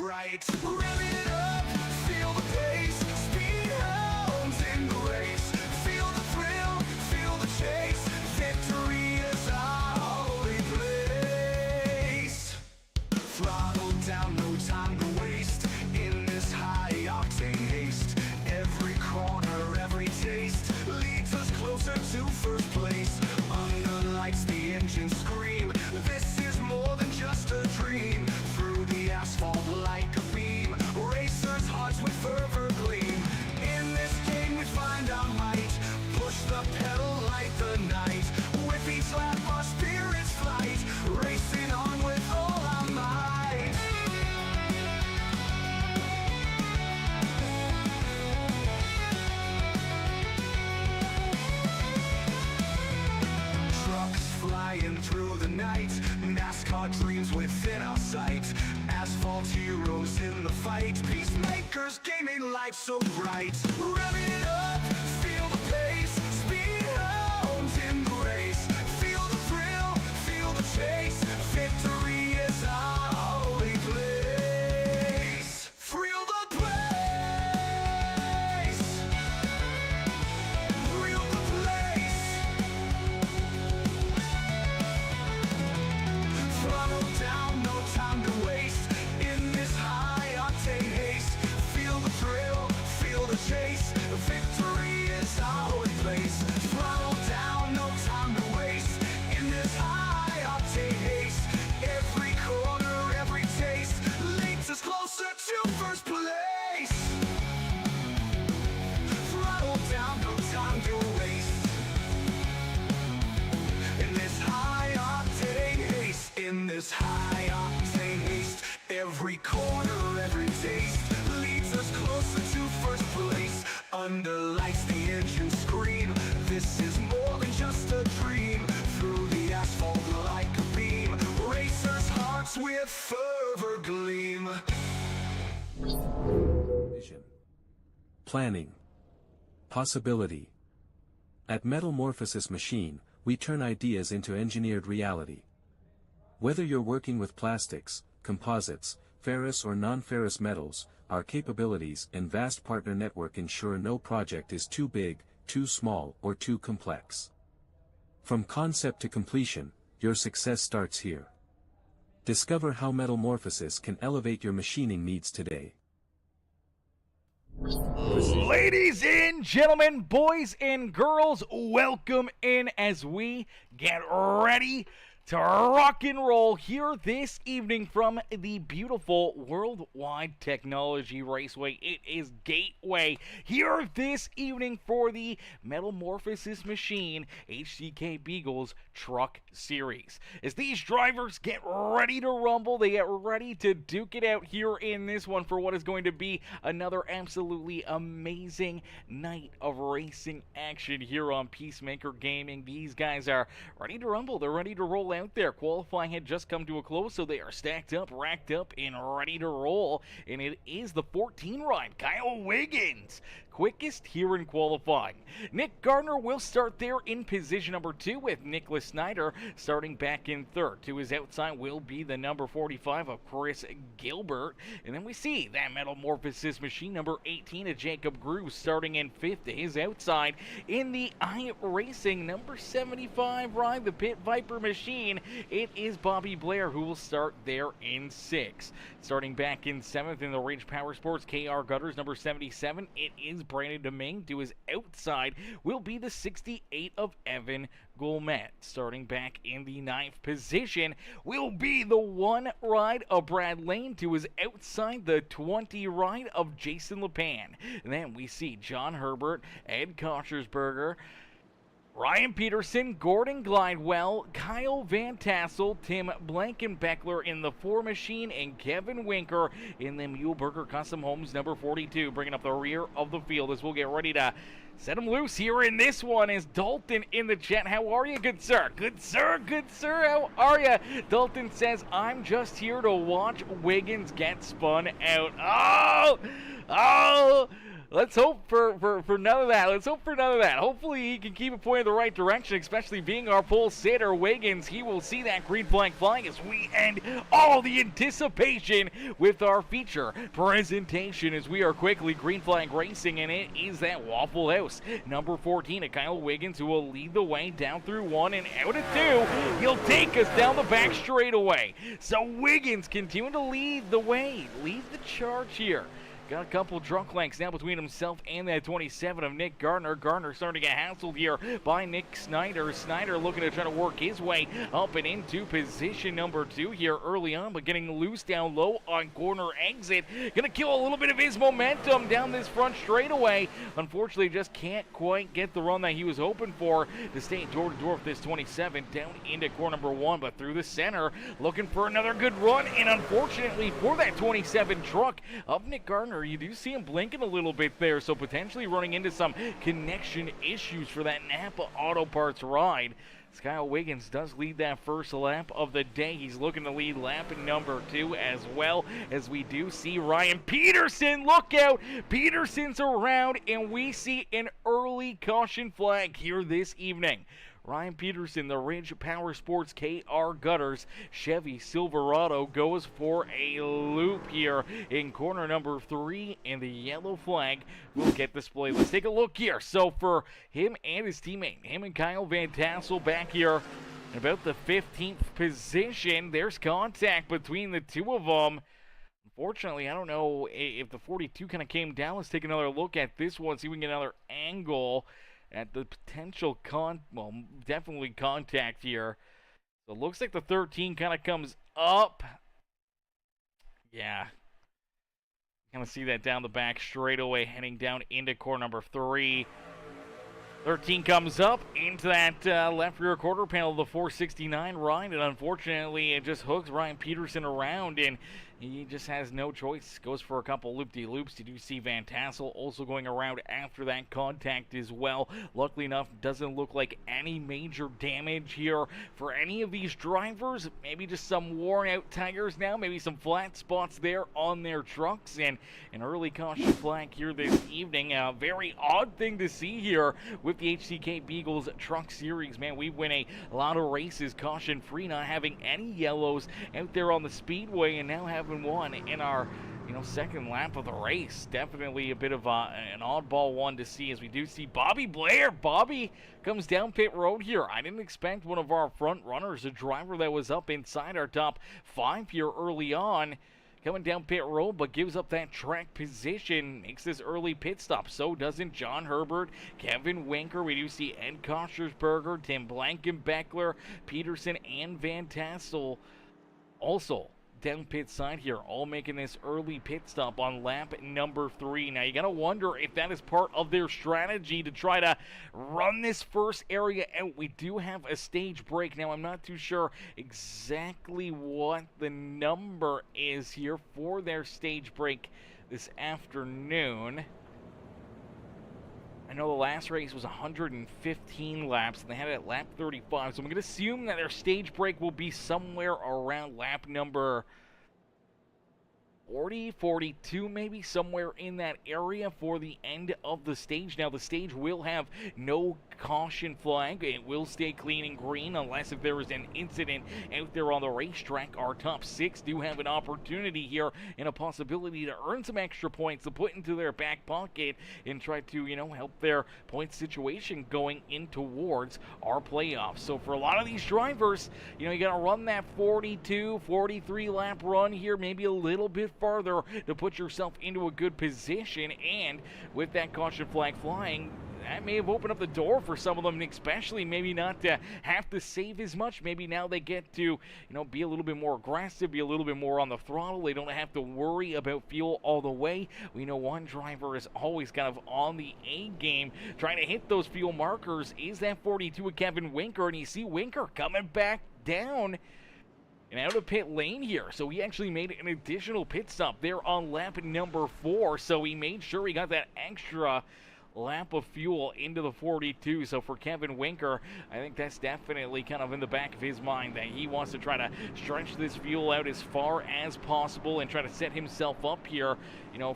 bright. Rev it up, feel the pace, speed hounds in the race. Feel the thrill, feel the chase, victory is our holy place. Throttle down, no time to waste, in this high-octane haste. Every corner, every taste, leads us closer to first place. Under lights, the engine scream, this is more than just a dream. Through the asphalt like a beam, racers' hearts with fervor gleam. In this game we find our might, push the pedal like the night. With each lap our spirits flight, racing on with all our might. Trucks flying through the night, NASCAR dreams within our sight. Asphalt heroes in the fight, peacemakers gaming life so bright. Rev it up, feel the pace, speed hounds in the race. Feel the thrill, feel the chase, victory is our holy place. Thrill the place, thrill the place. Throttle down, no time to waste, in this high-octane haste. Feel the thrill, feel the chase, victory is our holy place. Throttle down, no time to waste, in this high-octane haste. Every corner, every taste, leads us closer to first place. Throttle down, no time to waste, in this high-octane haste. In this high-octane haste, every corner, every taste, leads us closer to first place. Under lights, the engine scream, this is more than just a dream. Through the asphalt like a beam, racers' hearts with fervor gleam. Vision. Planning. Possibility. At Metal Morphosis Machine, we turn ideas into engineered reality. Whether you're working with plastics, composites, ferrous or non-ferrous metals, our capabilities and vast partner network ensure no project is too big, too small, or too complex. From concept to completion, your success starts here. Discover how Metal Morphosis can elevate your machining needs today. Ladies and gentlemen, boys and girls, welcome in as we get ready to rock and roll here this evening from the beautiful Worldwide Technology Raceway. It is Gateway here this evening for the Metal Morphosis Machine HCK Beagles Truck Series. As these drivers get ready to rumble, they get ready to duke it out here in this one for what is going to be another absolutely amazing night of racing action here on Peacemaker Gaming. These guys are ready to rumble. They're ready to roll out there. Qualifying had just come to a close, so they are stacked up, racked up, and ready to roll. And it is the 14 ride, Kyle Wiggins, quickest here in qualifying. Nick Gardner will start there in position number 2, with Nicholas Snyder starting back in third. To his outside will be the number 45 of Chris Gilbert. And then we see that Metal Morphosis Machine number 18 of Jacob Grew starting in fifth. To his outside in the iRacing number 75 ride, the Pit Viper Machine, it is Bobby Blair who will start there in sixth. Starting back in seventh in the Rage Powersports KR Gutters number 77, it is Brandon Domingue. To his outside will be the 68 of Evan Goulmet. Starting back in the ninth position will be the 1 ride of Brad Lane. To his outside, the 20 ride of Jason LePan. And then we see John Herbert, Ed Kochersberger, Ryan Peterson, Gordon Glidewell, Kyle Van Tassel, Tim Blankenbeckler in the 4 machine, and Kevin Winker in the Muehlberger Custom Homes number 42, bringing up the rear of the field as we'll get ready to set them loose here in this one. Is Dalton in the chat? How are you, good sir? Good sir, good sir, how are you? Dalton says, I'm just here to watch Wiggins get spun out. Oh! Let's hope for none of that. Let's hope for none of that. Hopefully he can keep it pointing in the right direction, especially being our pole sitter, Wiggins. He will see that green flag flying as we end all the anticipation with our feature presentation as we are quickly green flag racing, and it is that Waffle House. Number 14, a Kyle Wiggins, who will lead the way down through 1 and out of 2. He'll take us down the back straightaway. So Wiggins continuing to lead the way, lead the charge here. Got a couple drunk lengths now between himself and that 27 of Nick Gardner. Gardner starting to get hassled here by Nick Snyder. Snyder looking to try to work his way up and into position number 2 here early on, but getting loose down low on corner exit. Gonna kill a little bit of his momentum down this front straightaway. Unfortunately, just can't quite get the run that he was hoping for to stay door to door with this 27 down into corner number 1, but through the center, looking for another good run. And unfortunately for that 27 truck of Nick Gardner, you do see him blinking a little bit there, so potentially running into some connection issues for that Napa Auto Parts ride. Kyle Wiggins does lead that first lap of the day. He's looking to lead lap number 2 as well, as we do see Ryan Peterson. Look out! Peterson's around, and we see an early caution flag here this evening. Ryan Peterson, the Ridge Powersports KR Gutters Chevy Silverado, goes for a loop here in corner number 3, and the yellow flag will get displayed. Let's take a look here. So for him and his teammate, him and Kyle Van Tassel back here in about the 15th position, there's contact between the two of them. Unfortunately, I don't know if the 42 kind of came down. Let's take another look at this one, see if we can get another angle at the potential definitely contact here. So it looks like the 13 kind of comes up. Yeah. Kind of see that down the back straightaway, heading down into corner number 3. 13 comes up into that left rear quarter panel of the 469 ride, and unfortunately it just hooks Ryan Peterson around, and he just has no choice. Goes for a couple loop-de-loops. You do see Van Tassel also going around after that contact as well. Luckily enough, doesn't look like any major damage here for any of these drivers. Maybe just some worn-out tires now. Maybe some flat spots there on their trucks. And an early caution flag here this evening. A very odd thing to see here with the HCK Beagles Truck Series. Man, we win a lot of races caution-free, not having any yellows out there on the speedway, and now having one in our second lap of the race. Definitely a bit of an oddball one to see, as we do see Bobby Blair. Bobby comes down pit road here. I didn't expect one of our front runners, a driver that was up inside our top 5 here early on, coming down pit road, but gives up that track position, makes this early pit stop. So doesn't John Herbert, Kevin Winker. We do see Ed Koschersberger, Tim Blankenbeckler, Peterson, and Van Tassel also down pit side here, all making this early pit stop on lap number 3. Now you gotta wonder if that is part of their strategy to try to run this first area out. We do have a stage break. Now I'm not too sure exactly what the number is here for their stage break this afternoon. I know the last race was 115 laps, and they had it at lap 35, so I'm going to assume that their stage break will be somewhere around lap number 40, 42, maybe somewhere in that area for the end of the stage. Now, the stage will have no caution flag. It will stay clean and green unless if there is an incident out there on the racetrack. Our top 6 do have an opportunity here and a possibility to earn some extra points to put into their back pocket and try to, help their point situation going in towards our playoffs. So for a lot of these drivers, you got to run that 42, 43 lap run here, maybe a little bit farther to put yourself into a good position. And with that caution flag flying, that may have opened up the door for some of them, especially maybe not to have to save as much. Maybe now they get to, be a little bit more aggressive, be a little bit more on the throttle. They don't have to worry about fuel all the way. We know one driver is always kind of on the A game, trying to hit those fuel markers. Is that 42 of Kevin Winker, and you see Winker coming back down and out of pit lane here. So he actually made an additional pit stop there on lap number 4. So he made sure he got that extra lap of fuel into the 42. So for Kevin Winker, I think that's definitely kind of in the back of his mind that he wants to try to stretch this fuel out as far as possible and try to set himself up here,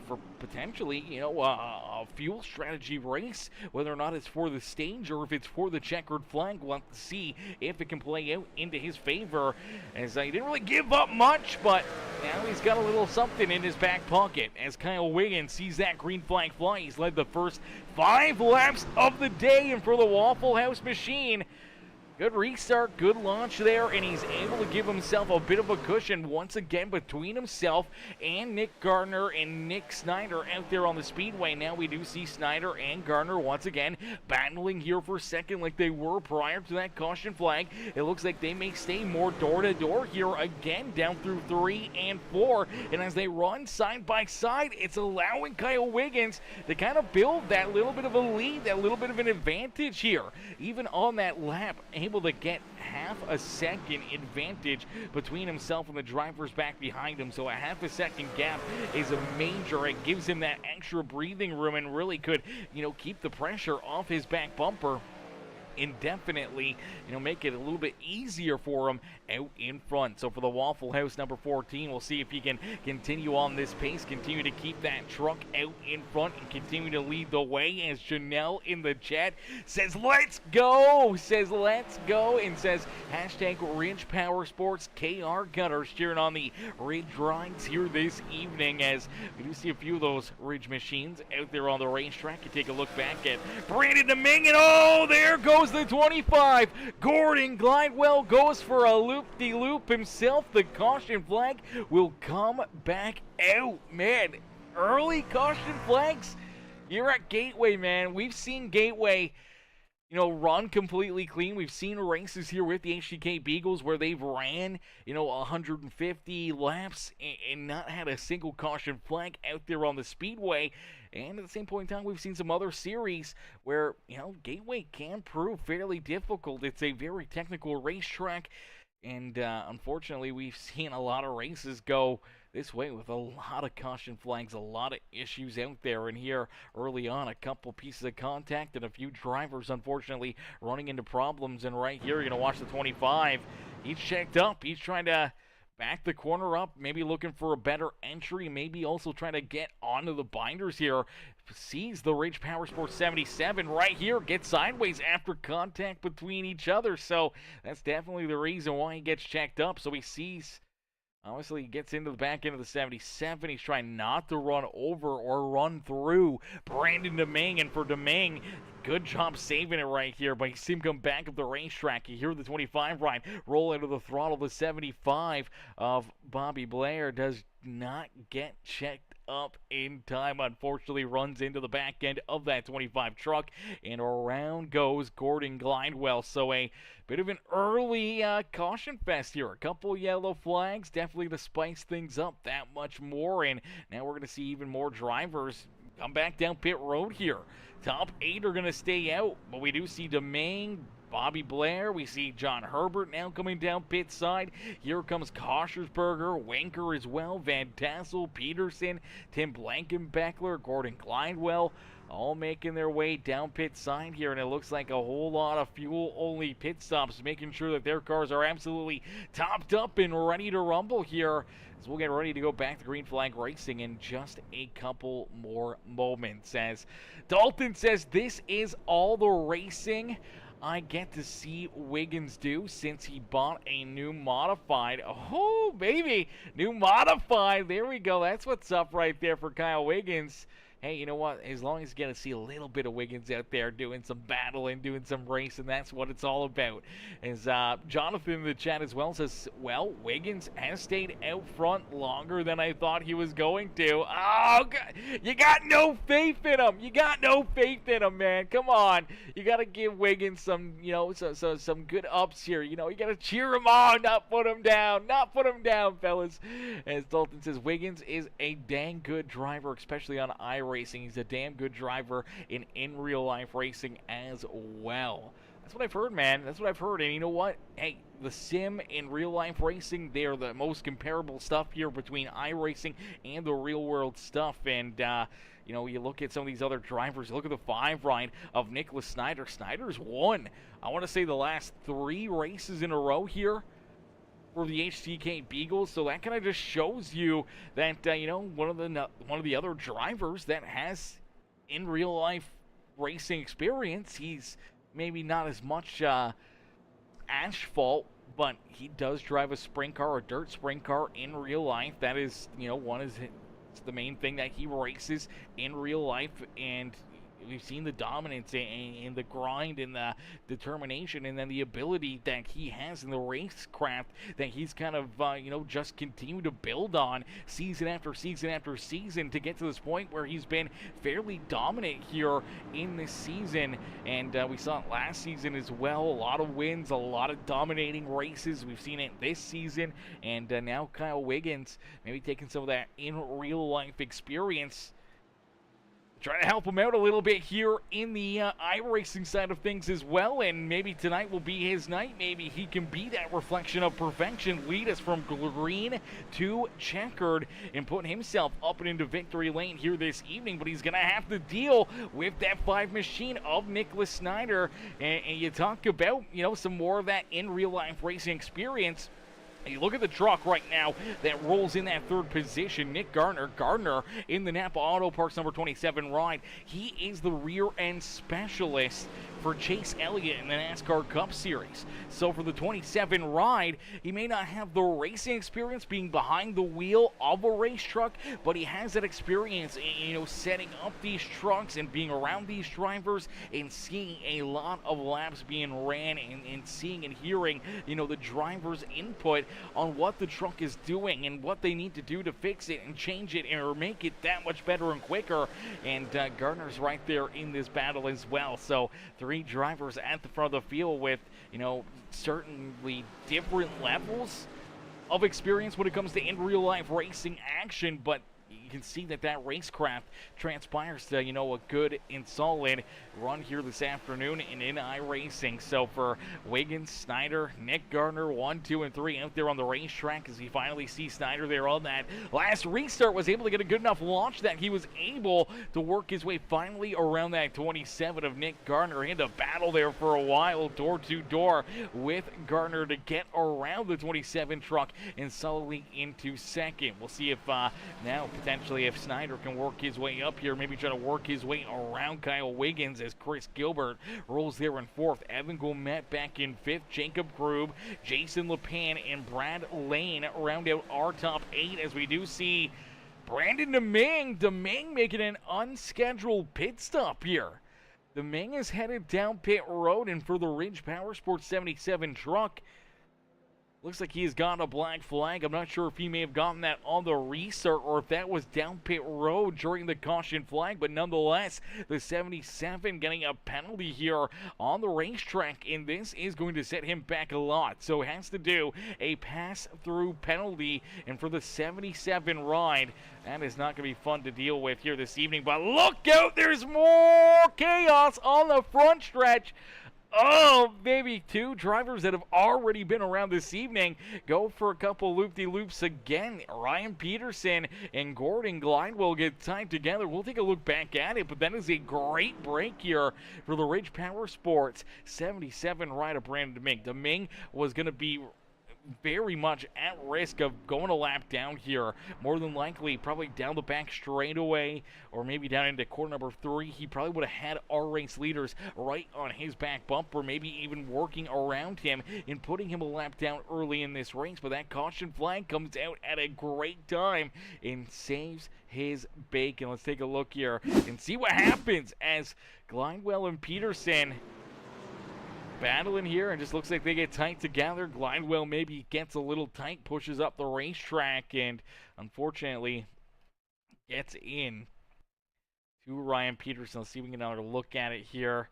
for potentially, a fuel strategy race, whether or not it's for the stage or if it's for the checkered flag. We'll have to see if it can play out into his favor, as he didn't really give up much, but now he's got a little something in his back pocket as Kyle Wiggins sees that green flag fly. He's led the first 5 laps of the day, and for the Waffle House machine, good restart, good launch there, and he's able to give himself a bit of a cushion once again between himself and Nick Gardner and Nick Snyder out there on the speedway. Now we do see Snyder and Gardner once again battling here for second like they were prior to that caution flag. It looks like they may stay more door-to-door here again down through 3 and 4, and as they run side by side, it's allowing Kyle Wiggins to kind of build that little bit of a lead, that little bit of an advantage here, even on that lap, able to get half a second advantage between himself and the drivers back behind him. So a half a second gap is a major. It gives him that extra breathing room and really could, keep the pressure off his back bumper indefinitely, make it a little bit easier for him out in front. So for the Waffle House number 14, we'll see if he can continue on this pace, continue to keep that truck out in front and continue to lead the way, as Janelle in the chat says let's go, and says hashtag Ridge Powersports. KR Gutters cheering on the Ridge rides here this evening, as we do see a few of those Ridge machines out there on the racetrack. You take a look back at Brandon Domingue, and oh, there goes the 25. Gordon Glidewell goes for a loop-de-loop himself. The caution flag will come back out. Man, early caution flags here at Gateway, man. We've seen Gateway, run completely clean. We've seen races here with the HCK Beagles where they've ran, 150 laps and not had a single caution flag out there on the speedway. And at the same point in time, we've seen some other series where, Gateway can prove fairly difficult. It's a very technical racetrack, and unfortunately, we've seen a lot of races go this way with a lot of caution flags, a lot of issues out there. And here early on, a couple pieces of contact and a few drivers, unfortunately, running into problems. And right here, you're going to watch the 25. He's checked up. He's trying to back the corner up, maybe looking for a better entry, maybe also trying to get onto the binders here. Sees the Ridge Powersports 77 right here, gets sideways after contact between each other. So that's definitely the reason why he gets checked up. So he sees, obviously, he gets into the back end of the 77. He's trying not to run over or run through Brandon Domingue. And for Domingue, good job saving it right here, but you see him come back up the racetrack. You hear the 25 ride roll into the throttle. The 75 of Bobby Blair does not get checked up in time. Unfortunately, runs into the back end of that 25 truck, and around goes Gordon Glidewell. So a bit of an early caution fest here. A couple yellow flags, definitely to spice things up that much more, and now we're going to see even more drivers come back down pit road here. Top 8 are going to stay out, but we do see Domingue, Bobby Blair. We see John Herbert now coming down pit side. Here comes Koshersberger, Winker as well, Van Tassel, Peterson, Tim Blankenbeckler, Gordon Glidewell, all making their way down pit side here, and it looks like a whole lot of fuel-only pit stops, making sure that their cars are absolutely topped up and ready to rumble here, as we'll get ready to go back to green flag racing in just a couple more moments. As Dalton says, this is all the racing I get to see Wiggins do since he bought a new modified. Oh, baby, new modified. There we go. That's what's up right there for Kyle Wiggins. Hey, you know what? As long as you get to see a little bit of Wiggins out there doing some battling, doing some racing, that's what it's all about. As Jonathan in the chat as well says, well, Wiggins has stayed out front longer than I thought he was going to. Oh, God. You got no faith in him. You got no faith in him, man. Come on. You got to give Wiggins some, some good ups here. You got to cheer him on, not put him down. Not put him down, fellas. As Dalton says, Wiggins is a dang good driver, especially on iRacing. He's a damn good driver in real life racing as well. That's what I've heard, man. That's what I've heard. And you know what? Hey, the sim and real-life racing, they're the most comparable stuff here between iRacing and the real-world stuff. And, you know, you look at some of these other drivers. You look at the 5 ride of Nicholas Snyder. Snyder's won, I want to say, the last 3 races in a row here for the HCK Beagles. So that kind of just shows you that, you know, one of the other drivers that has in real-life racing experience. He's maybe not as much asphalt, but he does drive a sprint car, a dirt sprint car in real life. That is, you know, it's the main thing that he races in real life, and we've seen the dominance and the grind and the determination and then the ability that he has in the racecraft that he's kind of, you know, just continued to build on season after season after season to get to this point where he's been fairly dominant here in this season. And we saw it last season as well. A lot of wins, a lot of dominating races. We've seen it this season. And now Kyle Wiggins maybe taking some of that in real life experience, trying to help him out a little bit here in the iRacing side of things as well, and maybe tonight will be his night. Maybe he can be that reflection of perfection, lead us from green to checkered, and put himself up and into victory lane here this evening. But he's going to have to deal with that 5 machine of Nicholas Snyder, and you talk about, you know, some more of that in real-life racing experience. You look at the truck right now that rolls in that 3rd position. Nick Gardner in the Napa Auto Parts number 27 ride. He is the rear end specialist for Chase Elliott in the NASCAR Cup Series. So for the 27 ride, he may not have the racing experience being behind the wheel of a race truck, but he has that experience, you know, setting up these trucks and being around these drivers and seeing a lot of laps being ran and seeing and hearing, you know, the driver's input on what the truck is doing and what they need to do to fix it and change it or make it that much better and quicker. And Gardner's right there in this battle as well. So 3 drivers at the front of the field with, you know, certainly different levels of experience when it comes to in real life racing action, but you can see that racecraft transpires to, you know, a good and solid run here this afternoon and in iRacing. So for Wiggins, Snyder, Nick Gardner, 1, 2, and 3 out there on the racetrack as he finally sees Snyder there on that last restart, was able to get a good enough launch that he was able to work his way finally around that 27 of Nick Gardner. He had to battle there for a while, door to door with Gardner to get around the 27 truck and solidly into second. We'll see if now potentially if Snyder can work his way up here, maybe try to work his way around Kyle Wiggins as Chris Gilbert rolls there in 4th. Evan Gomet back in 5th. Jacob Grube, Jason LePan, and Brad Lane round out our top 8 as we do see Brandon Deming making an unscheduled pit stop here. Deming is headed down pit road, and for the Ridge Powersports 77 truck, looks like he's got a black flag. I'm not sure if he may have gotten that on the restart or if that was down pit road during the caution flag, but nonetheless, the 77 getting a penalty here on the racetrack, and this is going to set him back a lot. So it has to do a pass-through penalty, and for the 77 ride, that is not going to be fun to deal with here this evening. But look out, there's more chaos on the front stretch. Oh, maybe 2 drivers that have already been around this evening go for a couple loop-de-loops again. Ryan Peterson and Gordon Glidewell get tied together. We'll take a look back at it, but that is a great break here for the Ridge Powersports 77 ride of Brandon Deming. Deming was going to be very much at risk of going a lap down here. More than likely, probably down the back straightaway or maybe down into corner number 3. He probably would have had our race leaders right on his back bumper, maybe even working around him and putting him a lap down early in this race. But that caution flag comes out at a great time and saves his bacon. Let's take a look here and see what happens as Glidewell and Peterson battling here, and just looks like they get tight together. Glidewell maybe gets a little tight, pushes up the racetrack, and unfortunately gets in to Ryan Peterson. Let's see if we can get another look at it here.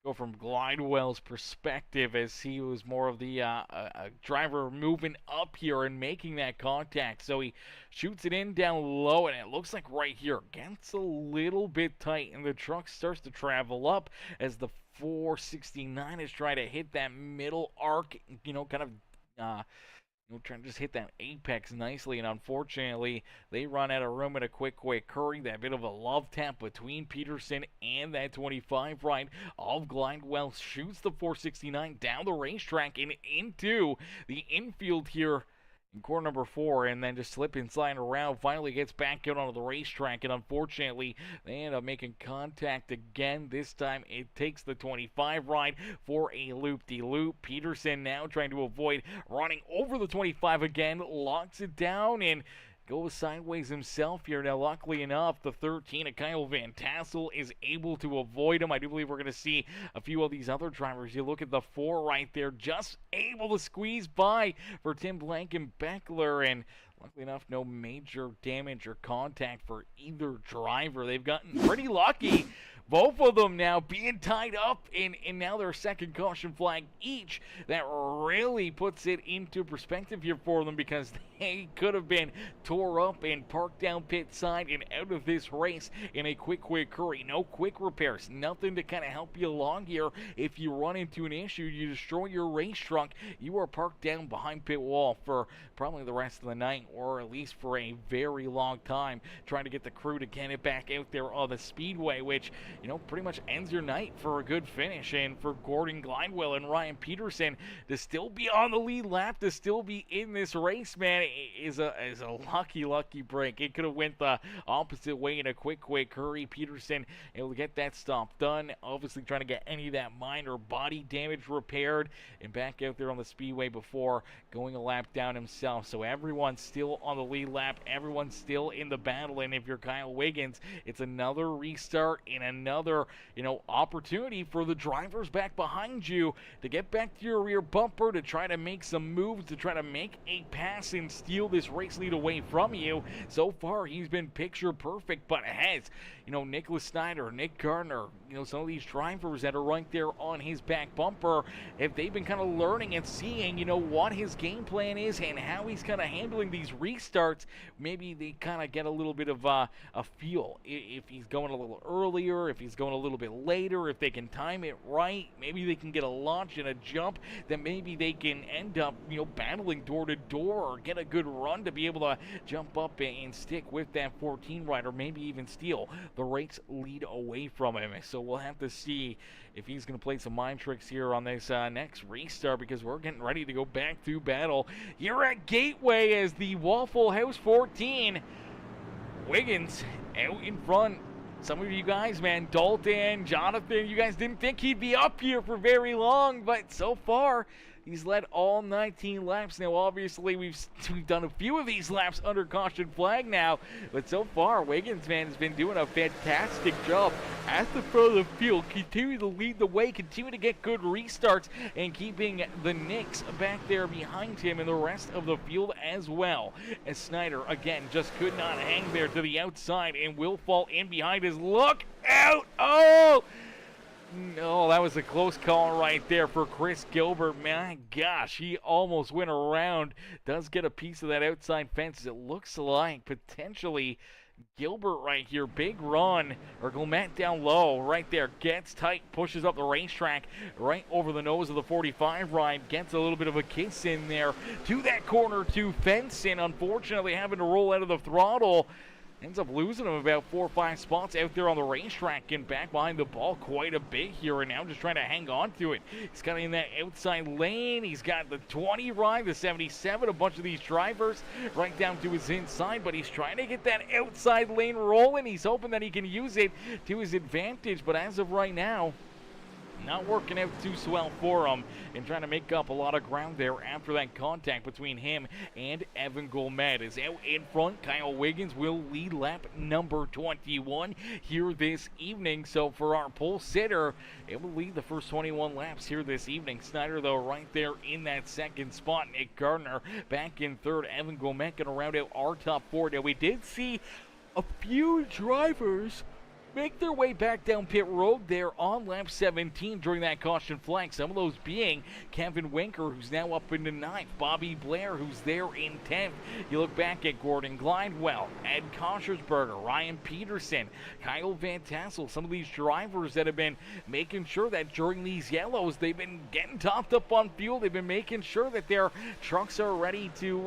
Let's go from Glidewell's perspective as he was more of the driver moving up here and making that contact. So he shoots it in down low, and it looks like right here gets a little bit tight, and the truck starts to travel up as the 469 is trying to hit that middle arc, kind of trying to just hit that apex nicely, and unfortunately, they run out of room in a quick curry. That bit of a love tap between Peterson and that 25 right of Glidewell shoots the 469 down the racetrack and into the infield here in corner number 4, and then just slip inside around, finally gets back out onto the racetrack, and unfortunately they end up making contact again. This time it takes the 25 ride for a loop-de-loop. Peterson now trying to avoid running over the 25 again, locks it down and goes sideways himself here. Now, luckily enough, the 13 of Kyle Van Tassel is able to avoid him. I do believe we're going to see a few of these other drivers. You look at the 4 right there, just able to squeeze by for Tim Blankenbeckler, and luckily enough, no major damage or contact for either driver. They've gotten pretty lucky. Both of them now being tied up, and now their second caution flag each. That really puts it into perspective here for them, because they could have been tore up and parked down pit side and out of this race in a quick hurry. No quick repairs, nothing to kind of help you along here. If you run into an issue, you destroy your race truck, you are parked down behind pit wall for probably the rest of the night, or at least for a very long time, trying to get the crew to get it back out there on the speedway, which pretty much ends your night for a good finish. And for Gordon Glidewell and Ryan Peterson to still be on the lead lap, to still be in this race, man, is a lucky break. It could have went the opposite way in a quick hurry. Peterson able to get that stop done, obviously trying to get any of that minor body damage repaired and back out there on the speedway before going a lap down himself. So everyone's still on the lead lap, everyone's still in the battle, and if you're Kyle Wiggins, it's another restart and another opportunity for the drivers back behind you to get back to your rear bumper, to try to make some moves, to try to make a pass and steal this race lead away from you. So far, he's been picture perfect, but has Nicholas Snyder, Nick Gardner, some of these drivers that are right there on his back bumper, if they've been kind of learning and seeing, what his game plan is and how he's kind of handling these restarts, maybe they kind of get a little bit of a feel. If he's going a little earlier, if he's going a little bit later, if they can time it right, maybe they can get a launch and a jump, then maybe they can end up, battling door to door, or get a good run to be able to jump up and stick with that 14 rider, maybe even steal the race lead away from him. So we'll have to see if he's going to play some mind tricks here on this next restart, because we're getting ready to go back to battle here at Gateway as the Waffle House 14. Wiggins out in front. Some of you guys, man, Dalton, Jonathan, you guys didn't think he'd be up here for very long, but so far, he's led all 19 laps. Now, obviously, we've done a few of these laps under caution flag now, but so far, Wiggins, man, has been doing a fantastic job at the front of the field, continue to lead the way, continue to get good restarts, and keeping the Knicks back there behind him and the rest of the field as well. As Snyder, again, just could not hang there to the outside and will fall in behind his. Look out! Oh! No, that was a close call right there for Chris Gilbert. My gosh, he almost went around. Does get a piece of that outside fence. It looks like potentially Gilbert right here. Big run, or Gomet down low right there. Gets tight, pushes up the racetrack right over the nose of the 45 ride. Gets a little bit of a kiss in there to that corner two fence, and unfortunately having to roll out of the throttle. Ends up losing him about 4 or 5 spots out there on the racetrack and back behind the ball quite a bit here, and now just trying to hang on to it. He's got in that outside lane. He's got the 20 ride, the 77, a bunch of these drivers right down to his inside, but he's trying to get that outside lane rolling. He's hoping that he can use it to his advantage, but as of right now, not working out too swell for him, and trying to make up a lot of ground there after that contact between him and Evan Gomet. Is out in front. Kyle Wiggins will lead lap number 21 here this evening. So for our pole sitter, it will lead the first 21 laps here this evening. Snyder, though, right there in that second spot. Nick Gardner back in third. Evan Gomet going to round out our top 4. Now, we did see a few drivers make their way back down pit road there on lap 17 during that caution flag. Some of those being Kevin Winker, who's now up into 9th, Bobby Blair, who's there in 10th. You look back at Gordon Glidewell, Ed Koshersberger, Ryan Peterson, Kyle Van Tassel, some of these drivers that have been making sure that during these yellows, they've been getting topped up on fuel. They've been making sure that their trucks are ready to,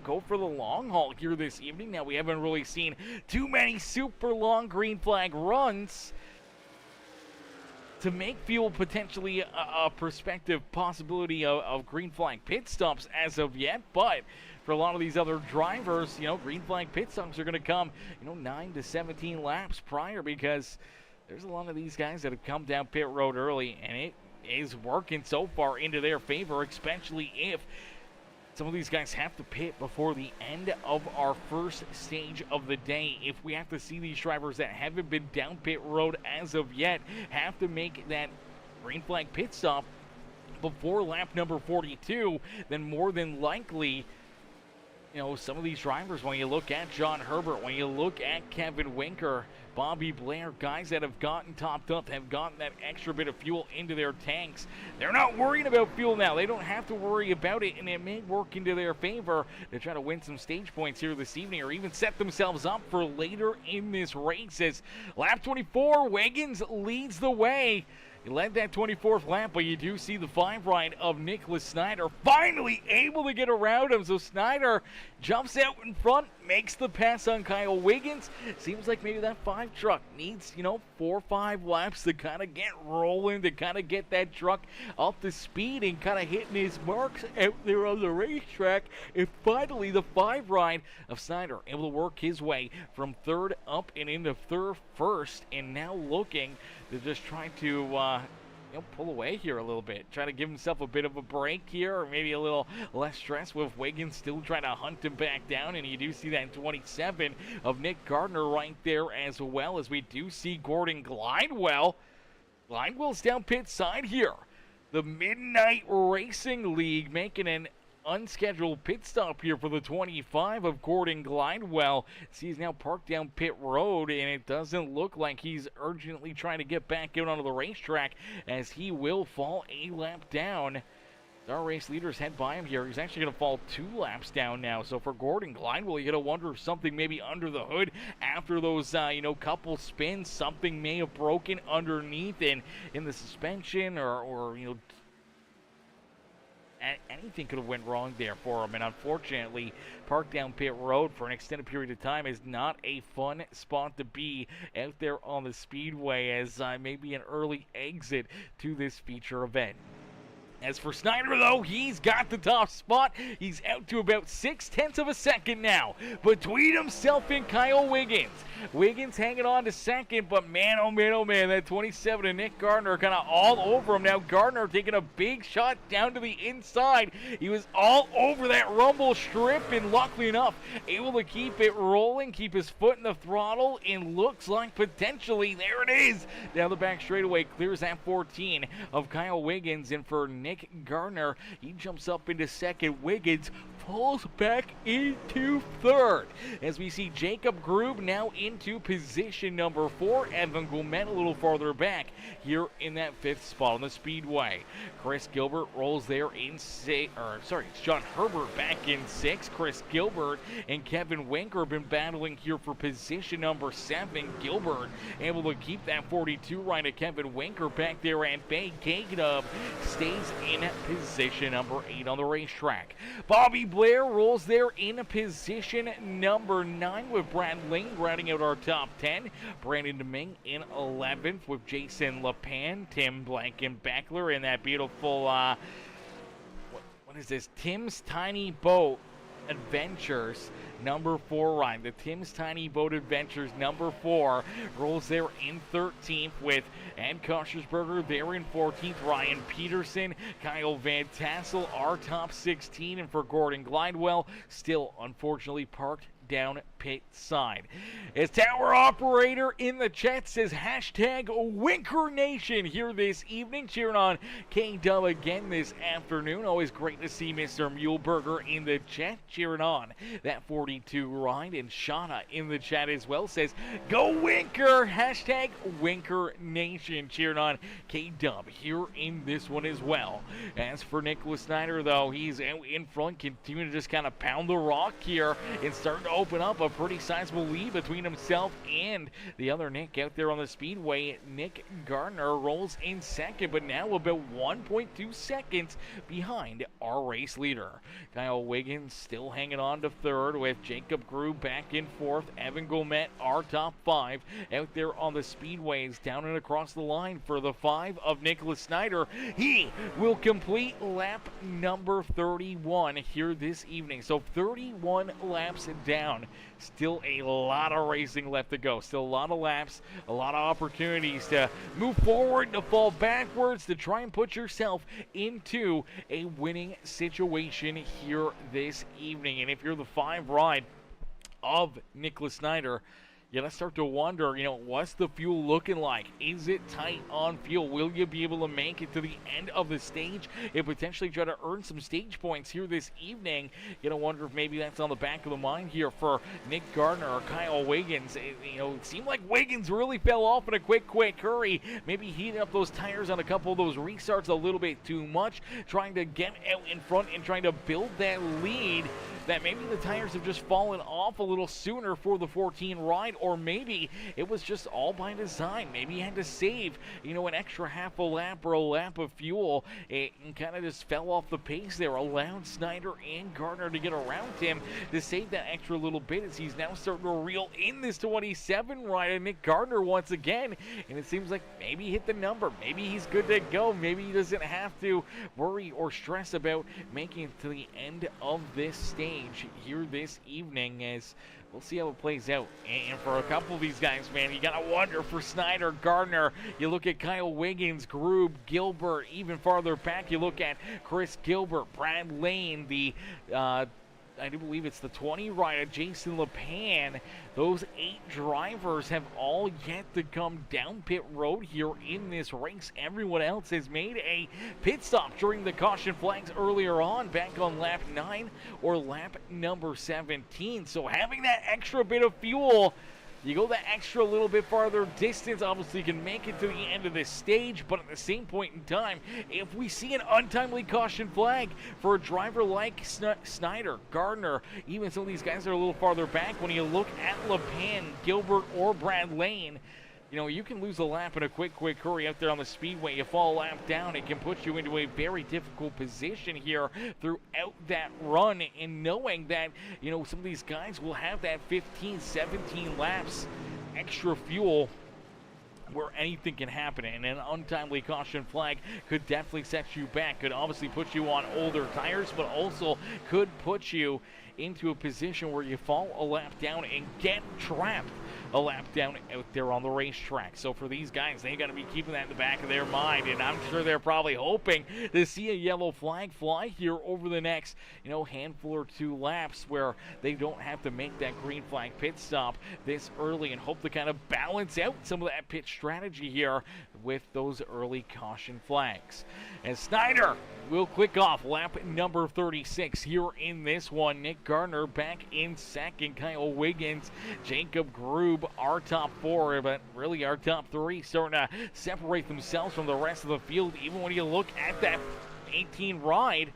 go for the long haul here this evening. Now, we haven't really seen too many super long green flag runs to make fuel potentially a prospective possibility of green flag pit stops as of yet, but for a lot of these other drivers, green flag pit stops are going to come, 9 to 17 laps prior, because there's a lot of these guys that have come down pit road early, and it is working so far into their favor, especially if some of these guys have to pit before the end of our first stage of the day. If we have to see these drivers that haven't been down pit road as of yet have to make that green flag pit stop before lap number 42, then more than likely, some of these drivers, when you look at John Herbert, when you look at Kevin Winker, Bobby Blair, guys that have gotten topped up, have gotten that extra bit of fuel into their tanks, they're not worrying about fuel now. They don't have to worry about it, and it may work into their favor to try to win some stage points here this evening, or even set themselves up for later in this race. As lap 24, Wiggins leads the way. He led that 24th lap, but you do see the 5 ride of Nicholas Snyder finally able to get around him. So Snyder jumps out in front, makes the pass on Kyle Wiggins. Seems like maybe that 5 truck needs, 4 or 5 laps to kind of get rolling, to kind of get that truck up to speed and kind of hitting his marks out there on the racetrack. And finally, the 5 ride of Snyder able to work his way from 3rd up and into 1st, and now looking to just try to pull away here a little bit, try to give himself a bit of a break here, or maybe a little less stress, with Wiggins still trying to hunt him back down. And you do see that 27 of Nick Gardner right there, as well as we do see Gordon Glidewell. Glidewell's down pit side here. The Midnight Racing League making an unscheduled pit stop here for the 25 of Gordon Glidewell. See, he's now parked down pit road, and it doesn't look like he's urgently trying to get back out onto the racetrack, as he will fall a lap down. Our race leaders head by him here. He's actually going to fall 2 laps down now. So for Gordon Glidewell, you got to wonder if something maybe under the hood after those, couple spins, something may have broken underneath in the suspension, or anything could have went wrong there for him. And unfortunately, parked down pit road for an extended period of time is not a fun spot to be out there on the speedway, as maybe an early exit to this feature event. As for Snyder, though, he's got the top spot. He's out to about 0.6 of a second now between himself and Kyle Wiggins. Wiggins hanging on to second, but man, oh man, that 27 of Nick Gardner kind of all over him. Now Gardner taking a big shot down to the inside. He was all over that rumble strip, and luckily enough, able to keep it rolling, keep his foot in the throttle, and looks like potentially, there it is, down the back straightaway, clears that 14 of Kyle Wiggins. And for Nick Gardner, he jumps up into second. Wiggins pulls back into 3rd, as we see Jacob Grube now into position number 4. Evan Goumet a little farther back here in that 5th spot on the speedway. Chris Gilbert rolls there in it's John Herbert back in 6th. Chris Gilbert and Kevin Winker have been battling here for position number 7. Gilbert able to keep that 42 right of Kevin Winker back there at bay. K-Dub stays in position number 8 on the racetrack. Bobby Blair rolls there in position number 9 with Brad Lane rounding out our top 10. Brandon Deming in 11th with Jason LePan, Tim Blankenbeckler in that beautiful, what is this? Tim's Tiny Boat Adventures number 4 ride. The Tim's Tiny Boat Adventures number 4 rolls there in 13th with Ed Koshersberger there in 14th. Ryan Peterson, Kyle Van Tassel, our top 16. And for Gordon Glidewell, still unfortunately parked down pit side. As tower operator in the chat says hashtag Winker Nation here this evening, cheering on K-Dub again this afternoon. Always great to see Mr. Muleburger in the chat cheering on that 42 ride. And Shauna in the chat as well says go Winker, hashtag Winker Nation, cheering on K-Dub here in this one as well. As for Nicholas Snyder, though, he's out in front, continuing to just kind of pound the rock here and starting to open up a pretty sizable lead between himself and the other Nick out there on the speedway. Nick Gardner rolls in second, but now about 1.2 seconds behind our race leader. Kyle Wiggins still hanging on to third with Jacob Grube back in fourth. Evan Gomet, our top five, out there on the speedways, down and across the line for the 5 of Nicholas Snyder. He will complete lap number 31 here this evening. So 31 laps down. Still a lot of racing left to go. Still a lot of laps, a lot of opportunities to move forward, to fall backwards, to try and put yourself into a winning situation here this evening. And if you're the 5 ride of Nicholas Snyder, you gotta start to wonder, what's the fuel looking like? Is it tight on fuel? Will you be able to make it to the end of the stage and potentially try to earn some stage points here this evening? You gotta wonder if maybe that's on the back of the mind here for Nick Gardner or Kyle Wiggins. It seemed like Wiggins really fell off in a quick hurry. Maybe heating up those tires on a couple of those restarts a little bit too much, trying to get out in front and trying to build that lead. That maybe the tires have just fallen off a little sooner for the 14 ride, or maybe it was just all by design. Maybe he had to save, an extra half a lap or a lap of fuel and kind of just fell off the pace there, allowed Snyder and Gardner to get around him to save that extra little bit as he's now starting to reel in this 27 ride of Nick Gardner once again. And it seems like maybe he hit the number. Maybe he's good to go. Maybe he doesn't have to worry or stress about making it to the end of this stage here this evening, as we'll see how it plays out. And for a couple of these guys, man, you gotta wonder for Snyder, Gardner. You look at Kyle Wiggins, Grube, Gilbert. Even farther back, you look at Chris Gilbert, Brad Lane, the I do believe it's the 20 rider, Jason LePan. Those 8 drivers have all yet to come down pit road here in this race. Everyone else has made a pit stop during the caution flags earlier on, back on lap 9 or lap number 17. So having that extra bit of fuel, you go that extra little bit farther distance, obviously you can make it to the end of this stage, but at the same point in time, if we see an untimely caution flag for a driver like Snyder, Gardner, even some of these guys that are a little farther back, when you look at LePan, Gilbert, or Brad Lane, you can lose a lap in a quick hurry out there on the speedway. You fall a lap down, it can put you into a very difficult position here throughout that run. And knowing that, some of these guys will have that 15, 17 laps extra fuel where anything can happen, and an untimely caution flag could definitely set you back. Could obviously put you on older tires, but also could put you into a position where you fall a lap down and get trapped a lap down out there on the racetrack. So for these guys, they got to be keeping that in the back of their mind, and I'm sure they're probably hoping to see a yellow flag fly here over the next, handful or 2 laps, where they don't have to make that green flag pit stop this early, and hope to kind of balance out some of that pit strategy here with those early caution flags. And Snyder will click off lap number 36 here in this one. Nick Gardner back in second. Kyle Wiggins, Jacob Grube, our top 4, but really our top 3 starting to separate themselves from the rest of the field. Even when you look at that 18 ride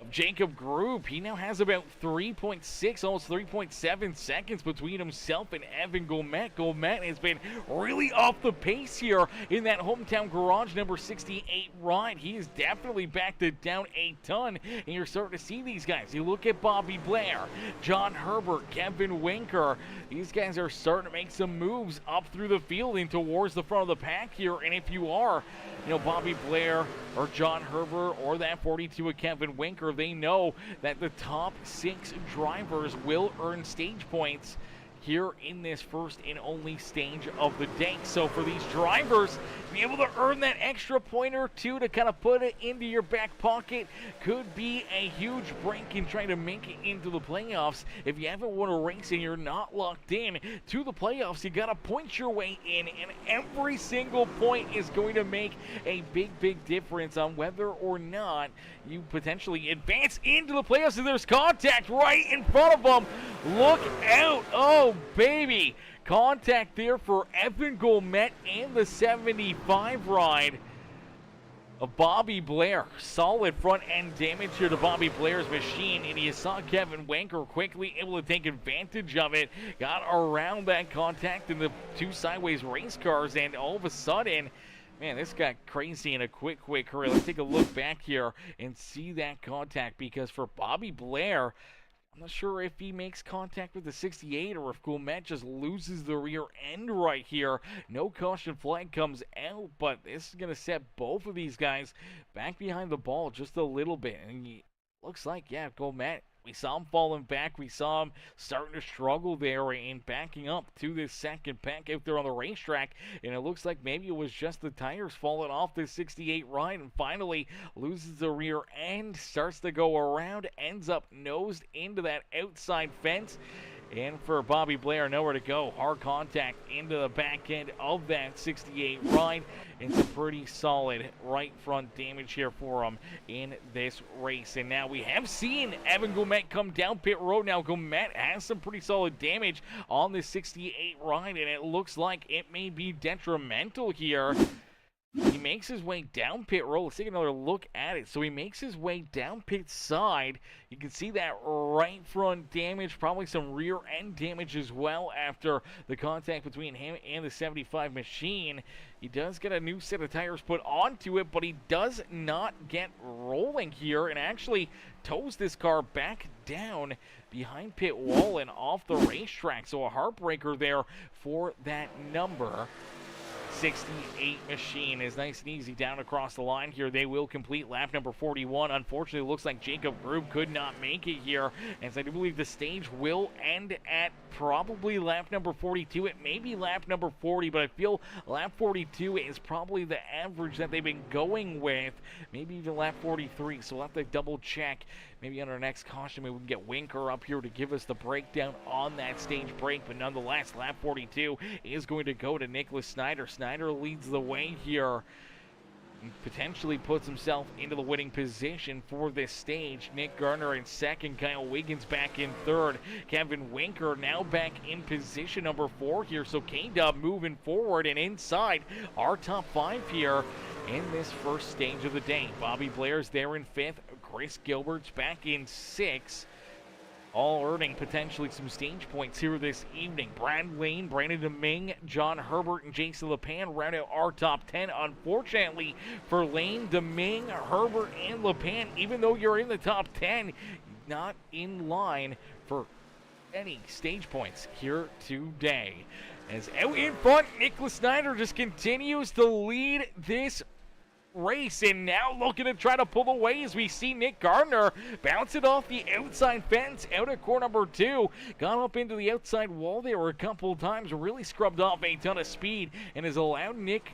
of Jacob Grube, he now has about 3.6, almost 3.7 seconds between himself and Evan Gomet. Gomet has been really off the pace here in that hometown garage number 68 ride. He is definitely backed it down a ton, and you're starting to see these guys. You look at Bobby Blair, John Herbert, Kevin Winker. These guys are starting to make some moves up through the field and towards the front of the pack here. And if you are, Bobby Blair or John Herbert or that 42 of Kevin Winker, they know that the top 6 drivers will earn stage points here in this first and only stage of the day. So for these drivers, to be able to earn that extra point or two to kind of put it into your back pocket could be a huge break in trying to make it into the playoffs. If you haven't won a race and you're not locked in to the playoffs, you got to point your way in, and every single point is going to make a big difference on whether or not you potentially advance into the playoffs. And there's contact right in front of them. Look out. Oh, baby. Contact there for Evan Gourmet and the 75 ride of Bobby Blair. Solid front end damage here to Bobby Blair's machine, and you saw Kevin Wanker quickly able to take advantage of it. Got around that contact in the two sideways race cars, and all of a sudden, man, this got crazy in a quick hurry. Let's take a look back here and see that contact, because for Bobby Blair, I'm not sure if he makes contact with the 68 or if Gourmet just loses the rear end right here. No caution flag comes out, but this is going to set both of these guys back behind the ball just a little bit. And he looks like, yeah, Gourmet, we saw him falling back. We saw him starting to struggle there and backing up to this second pack out there on the racetrack. And it looks like maybe it was just the tires falling off this 68 ride, and finally loses the rear end, starts to go around, ends up nosed into that outside fence. And for Bobby Blair, nowhere to go. Hard contact into the back end of that 68 ride. And some pretty solid right front damage here for him in this race. And now we have seen Evan Gourmet come down pit road. Now Gourmet has some pretty solid damage on this 68 ride, and it looks like it may be detrimental here. He makes his way down pit road. Let's take another look at it. So he makes his way down pit side. You can see that right front damage, probably some rear end damage as well after the contact between him and the 75 machine. He does get a new set of tires put onto it, but he does not get rolling here and actually tows this car back down behind pit wall and off the racetrack. So a heartbreaker there for that number 68 machine is nice and easy down across the line here. They will complete lap number 41. Unfortunately, it looks like Jacob Grube could not make it here, as I do believe the stage will end at probably lap number 42. It may be lap number 40, but I feel lap 42 is probably the average that they've been going with. Maybe even lap 43, so we'll have to double check. Maybe on our next caution, maybe we can get Winker up here to give us the breakdown on that stage break. But nonetheless, lap 42 is going to go to Nicholas Snyder. Snyder leads the way here and potentially puts himself into the winning position for this stage. Nick Garner in second, Kyle Wiggins back in third. Kevin Winker now back in position number 4 here. So K-Dub moving forward and inside our top 5 here in this first stage of the day. Bobby Blair's there in 5th. Chris Gilbert's back in 6th. All earning potentially some stage points here this evening. Brad Lane, Brandon DeMing, John Herbert, and Jason LePan round out our top 10. Unfortunately for Lane, DeMing, Herbert, and LePan, even though you're in the top 10, not in line for any stage points here today. As out in front, Nicholas Snyder just continues to lead this race, and now looking to try to pull away as we see Nick Gardner bounce it off the outside fence out of core number 2. Got up into the outside wall there a couple of times, really scrubbed off a ton of speed, and has allowed Nick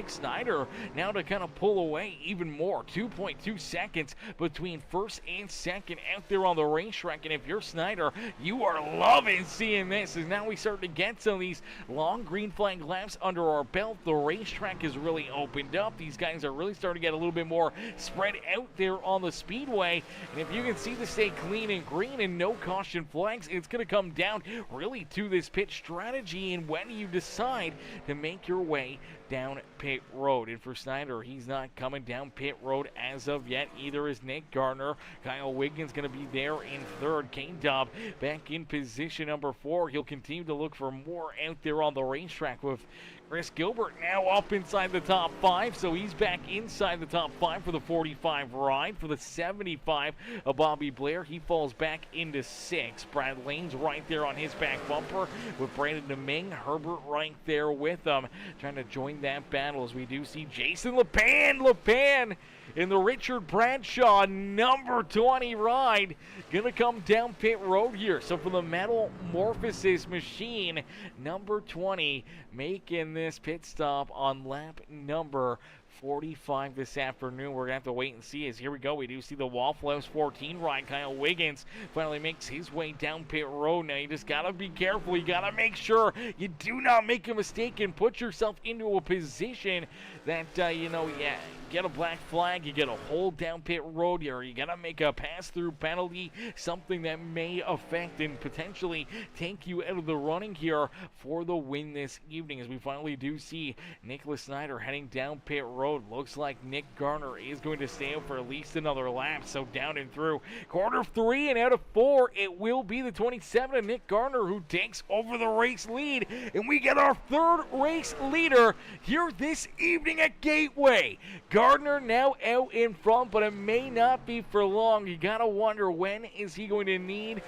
Snyder now to kind of pull away even more. 2.2 seconds between first and second out there on the racetrack. And if you're Snyder, you are loving seeing this, as now we start to get some of these long green flag laps under our belt. The racetrack is really opened up. These guys are really starting to get a little bit more spread out there on the speedway. And if you can see this stay clean and green and no caution flags, it's going to come down really to this pit strategy and when you decide to make your way down pit road. And for Snyder, he's not coming down pit road as of yet. Either is Nick Gardner. Kyle Wiggins going to be there in third. K-Dub back in position number 4. He'll continue to look for more out there on the racetrack, with Chris Gilbert now up inside the top 5, so he's back inside the top 5 for the 45 ride. For the 75 of Bobby Blair, he falls back into 6. Brad Lane's right there on his back bumper with Brandon DeMing. Herbert right there with him, trying to join entering that battle as we do see Jason LePan in the Richard Bradshaw number 20 ride. Gonna come down pit road here. So for the Metal Morphosis machine, number 20 making this pit stop on lap number 45 this afternoon. We're going to have to wait and see as here we go. We do see the Waffle House 14 ride. Kyle Wiggins finally makes his way down pit road. Now you just got to be careful. You got to make sure you do not make a mistake and put yourself into a position that, get a black flag, you get a hold down pit road, or you got to make a pass-through penalty, something that may affect and potentially take you out of the running here for the win this evening as we finally do see Nicholas Snyder heading down pit road. Looks like Nick Garner is going to stay out for at least another lap, so down and through quarter 3 and out of 4, it will be the 27 of Nick Garner who takes over the race lead, and we get our third race leader here this evening at Gateway. Gardner now out in front, but it may not be for long. You gotta wonder, when is he going to need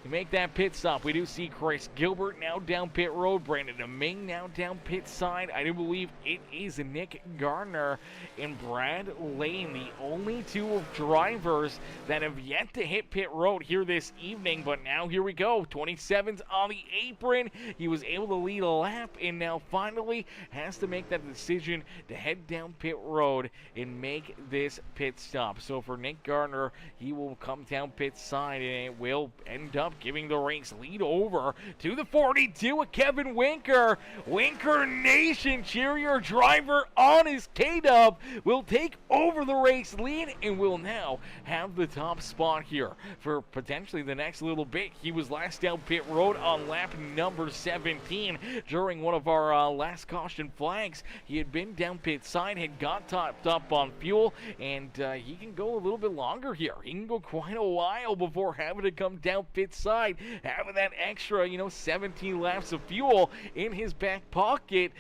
to make that pit stop? We do see Chris Gilbert now down pit road. Brandon Deming now down pit side. I do believe it is Nick Gardner and Brad Lane, the only two drivers that have yet to hit pit road here this evening. But now here we go. 27's on the apron. He was able to lead a lap and now finally has to make that decision to head down pit road and make this pit stop. So for Nick Gardner, he will come down pit side and it will end up giving the race lead over to the 42 of Kevin Winker. Winker Nation, cheer your driver on his K-Dub, will take over the race lead and will now have the top spot here for potentially the next little bit. He was last down pit road on lap number 17 during one of our last caution flags. He had been down pit side, had got topped up on fuel, and he can go a little bit longer here. He can go quite a while before having to come down pit side, having that extra, 17 laps of fuel in his back pocket.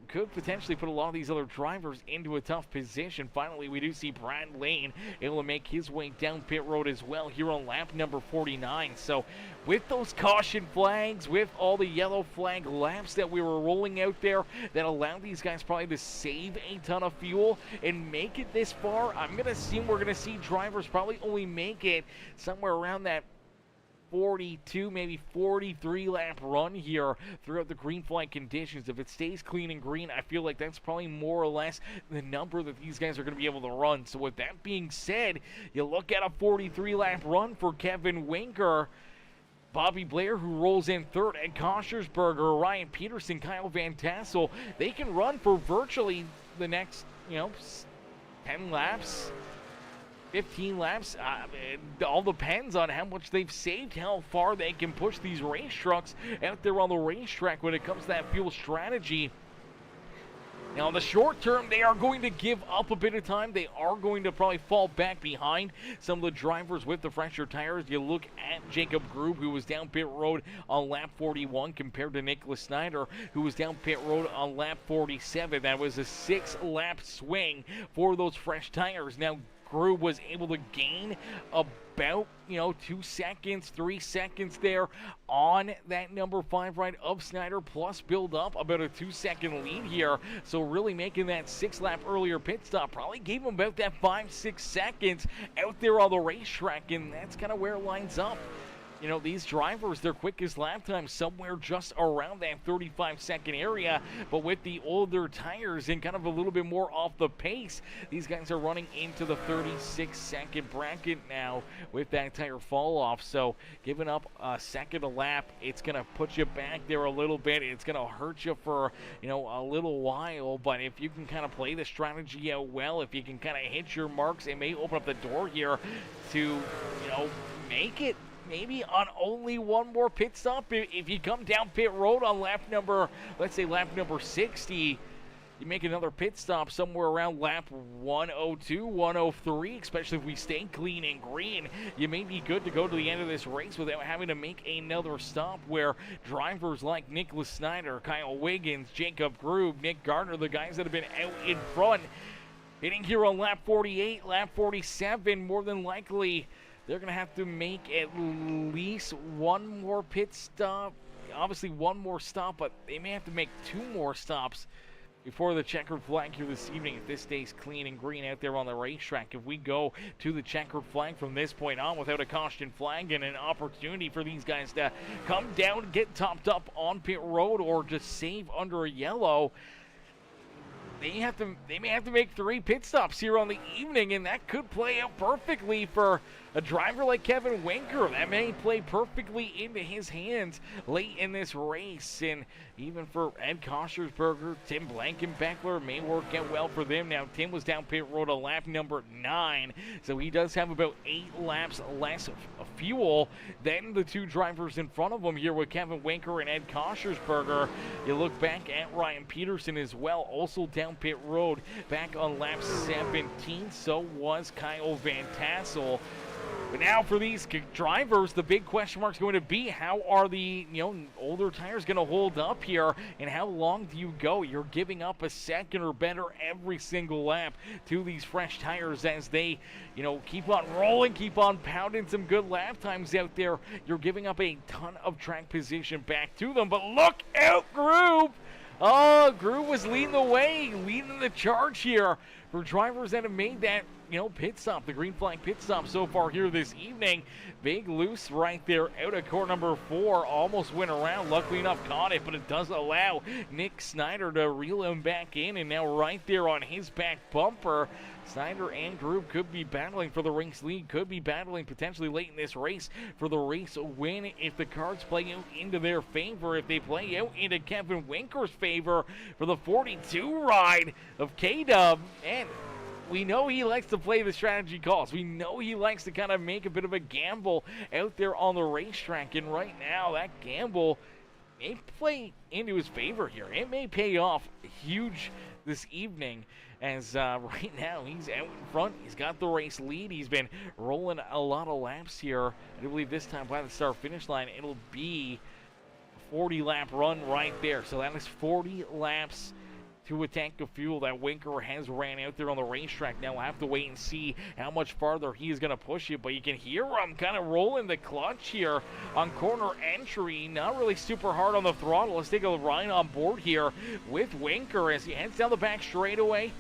Could potentially put a lot of these other drivers into a tough position. Finally, we do see Brad Lane able to make his way down pit road as well here on lap number 49. So with those caution flags, with all the yellow flag laps that we were rolling out there that allowed these guys probably to save a ton of fuel and make it this far, I'm going to assume we're going to see drivers probably only make it somewhere around that 42, maybe 43 lap run here throughout the green flag conditions. If it stays clean and green, I feel like that's probably more or less the number that these guys are going to be able to run. So with that being said, you look at a 43 lap run for Kevin Winker, Bobby Blair, who rolls in third, Ed Koshersberger, Ryan Peterson, Kyle Van Tassel. They can run for virtually the next, 10 laps. 15 laps, it all depends on how much they've saved, how far they can push these race trucks out there on the racetrack when it comes to that fuel strategy. Now, in the short term, they are going to give up a bit of time. They are going to probably fall back behind some of the drivers with the fresher tires. You look at Jacob Grube, who was down pit road on lap 41, compared to Nicholas Snyder, who was down pit road on lap 47. That was a 6-lap swing for those fresh tires. Now, Grube was able to gain about, 2 seconds, 3 seconds there on that number 5 ride of Snyder, plus build up about a 2-second lead here. So really making that 6-lap earlier pit stop probably gave him about that 5-6 seconds out there on the racetrack, and that's kind of where it lines up. These drivers, their quickest lap time somewhere just around that 35-second area, but with the older tires and kind of a little bit more off the pace, these guys are running into the 36-second bracket now with that tire fall off. So giving up a second a lap, it's going to put you back there a little bit. It's going to hurt you for, a little while, but if you can kind of play the strategy out well, if you can kind of hit your marks, it may open up the door here to, make it maybe on only one more pit stop. If you come down pit road on lap number, let's say lap number 60, you make another pit stop somewhere around lap 102, 103, especially if we stay clean and green, you may be good to go to the end of this race without having to make another stop, where drivers like Nicholas Snyder, Kyle Wiggins, Jacob Grube, Nick Gardner, the guys that have been out in front, hitting here on lap 48, lap 47, more than likely they're going to have to make at least one more pit stop. Obviously one more stop, but they may have to make 2 more stops before the checkered flag here this evening, if this stays clean and green out there on the racetrack, if we go to the checkered flag from this point on without a caution flag and an opportunity for these guys to come down, get topped up on pit road, or just save under a yellow, they may have to make 3 pit stops here on the evening, and that could play out perfectly for a driver like Kevin Winker. That may play perfectly into his hands late in this race, and even for Ed Koschersberger, Tim Blankenbeckler, may work out well for them. Now, Tim was down pit road on lap number 9, so he does have about 8 laps less of fuel than the 2 drivers in front of him here with Kevin Winker and Ed Koschersberger. You look back at Ryan Peterson as well, also down pit road back on lap 17. So was Kyle Van Tassel. But now for these drivers, the big question mark is going to be, how are the older tires going to hold up here, and how long do you go? You're giving up a second or better every single lap to these fresh tires as they keep on rolling, keep on pounding some good lap times out there. You're giving up a ton of track position back to them, but look out, Groob! Oh, Groob was leading the way, leading the charge here for drivers that have made that pit stop, the green flag pit stop so far here this evening. Big loose right there out of corner number 4. Almost went around. Luckily enough, caught it, but it does allow Nick Snyder to reel him back in. And now right there on his back bumper, Snyder and Groob could be battling for the race lead, could be battling potentially late in this race for the race win if the cards play out into their favor, if they play out into Kevin Winker's favor for the 42 ride of K-Dub. And we know he likes to play the strategy calls. We know he likes to kind of make a bit of a gamble out there on the racetrack. And right now, that gamble may play into his favor here. It may pay off huge this evening, as right now he's out in front. He's got the race lead. He's been rolling a lot of laps here. I do believe this time by the start-finish line, it'll be a 40-lap run right there. So that is 40 laps to a tank of fuel that Winker has ran out there on the racetrack. Now we'll have to wait and see how much farther he is going to push it, but you can hear him kind of rolling the clutch here on corner entry. Not really super hard on the throttle. Let's take a ride on board here with Winker as he heads down the back straightaway.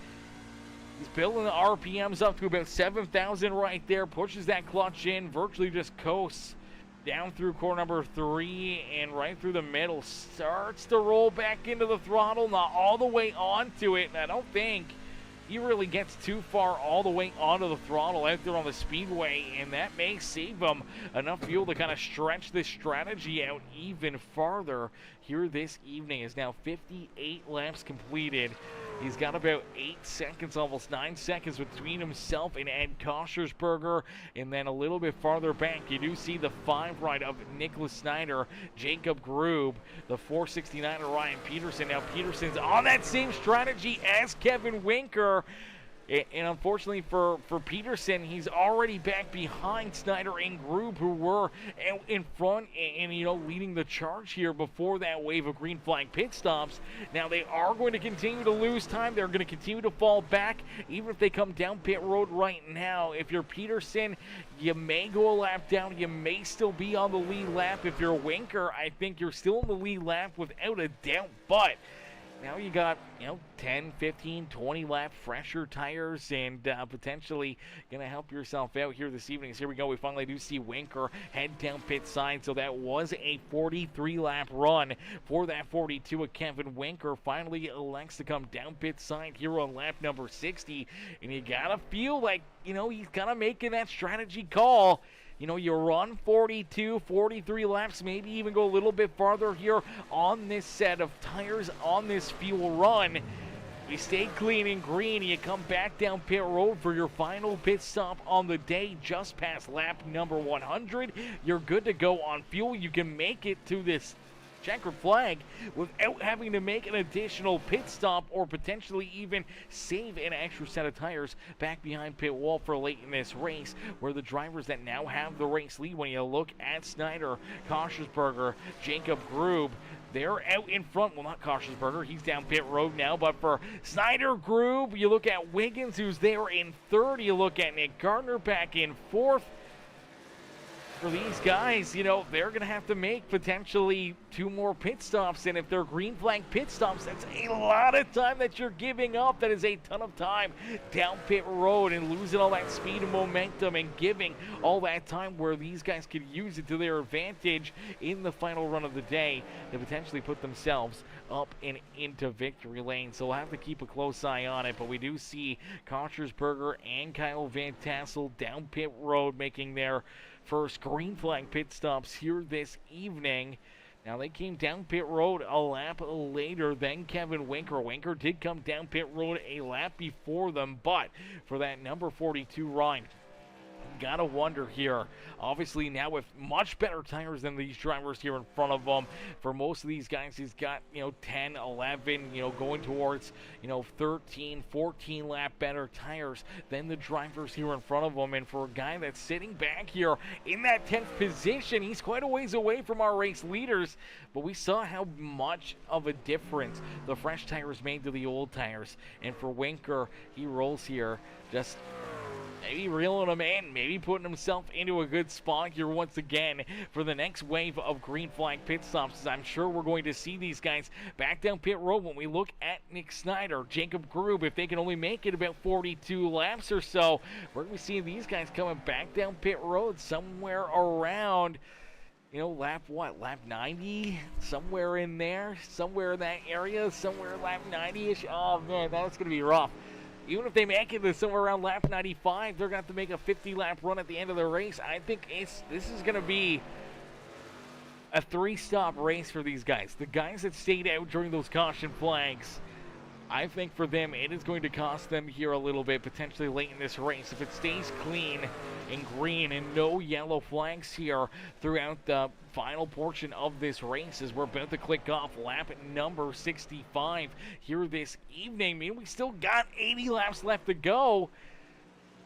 He's building the RPMs up to about 7,000 right there, pushes that clutch in, virtually just coasts down through corner number 3 and right through the middle. Starts to roll back into the throttle, not all the way onto it. And I don't think he really gets too far all the way onto the throttle out there on the speedway, and that may save him enough fuel to kind of stretch this strategy out even farther here this evening. Is now 58 laps completed. He's got about 8 seconds, almost 9 seconds between himself and Ed Koschersberger. And then a little bit farther back, you do see the 5 ride of Nicholas Snyder, Jacob Groob, the 469 of Ryan Peterson. Now Peterson's on that same strategy as Kevin Winker. And unfortunately for Peterson, he's already back behind Snyder and Groob, who were out in front and leading the charge here before that wave of green flag pit stops. Now they are going to continue to lose time. They're going to continue to fall back, even if they come down pit road right now. If you're Peterson, you may go a lap down. You may still be on the lead lap. If you're Winker, I think you're still in the lead lap without a doubt. But now you got, 10, 15, 20 lap fresher tires, and potentially going to help yourself out here this evening. So here we go. We finally do see Winker head down pit side. So that was a 43 lap run for that 42 of Kevin Winker. Finally elects to come down pit side here on lap number 60. And you got to feel like, he's kind of making that strategy call. You run 42, 43 laps, maybe even go a little bit farther here on this set of tires, on this fuel run. We stay clean and green. You come back down pit road for your final pit stop on the day, just past lap number 100. You're good to go on fuel. You can make it to this checkered flag without having to make an additional pit stop or potentially even save an extra set of tires back behind pit wall for late in this race, where the drivers that now have the race lead, when you look at Snyder, Koschersberger, Jacob Groob, they're out in front. Well, not Koschersberger, he's down pit road now, but for Snyder, Groob, you look at Wiggins, who's there in third. You look at Nick Gardner back in fourth. for these guys, you know, they're going to have to make potentially 2 more pit stops. And if they're green flag pit stops, that's a lot of time that you're giving up. That is a ton of time down pit road and losing all that speed and momentum and giving all that time where these guys could use it to their advantage in the final run of the day to potentially put themselves up and into victory lane. So we'll have to keep a close eye on it. But we do see Kochersberger and Kyle Van Tassel down pit road making their first green flag pit stops here this evening. Now they came down pit road a lap later than Kevin Winker. Winker did come down pit road a lap before them, but for that number 42 ride, gotta wonder here. Obviously now with much better tires than these drivers here in front of them. For most of these guys, he's got, 10, 11, going towards, 13, 14 lap better tires than the drivers here in front of them. And for a guy that's sitting back here in that 10th position, he's quite a ways away from our race leaders. But we saw how much of a difference the fresh tires made to the old tires. And for Winker, he rolls here just maybe reeling him in, maybe putting himself into a good spot here once again for the next wave of green flag pit stops. I'm sure we're going to see these guys back down pit road when we look at Nick Snyder, Jacob Grube. If they can only make it about 42 laps or so, we're going to be seeing these guys coming back down pit road somewhere around, lap 90? Somewhere in there, somewhere in that area, somewhere lap 90-ish. Oh, man, that's going to be rough. Even if they make it to somewhere around lap 95, they're going to have to make a 50-lap run at the end of the race. I think this is going to be a 3-stop race for these guys. The guys that stayed out during those caution flags, I think for them, it is going to cost them here a little bit, potentially late in this race. If it stays clean and green and no yellow flags here throughout the final portion of this race, as we're about to click off lap number 65 here this evening. I mean, we still got 80 laps left to go.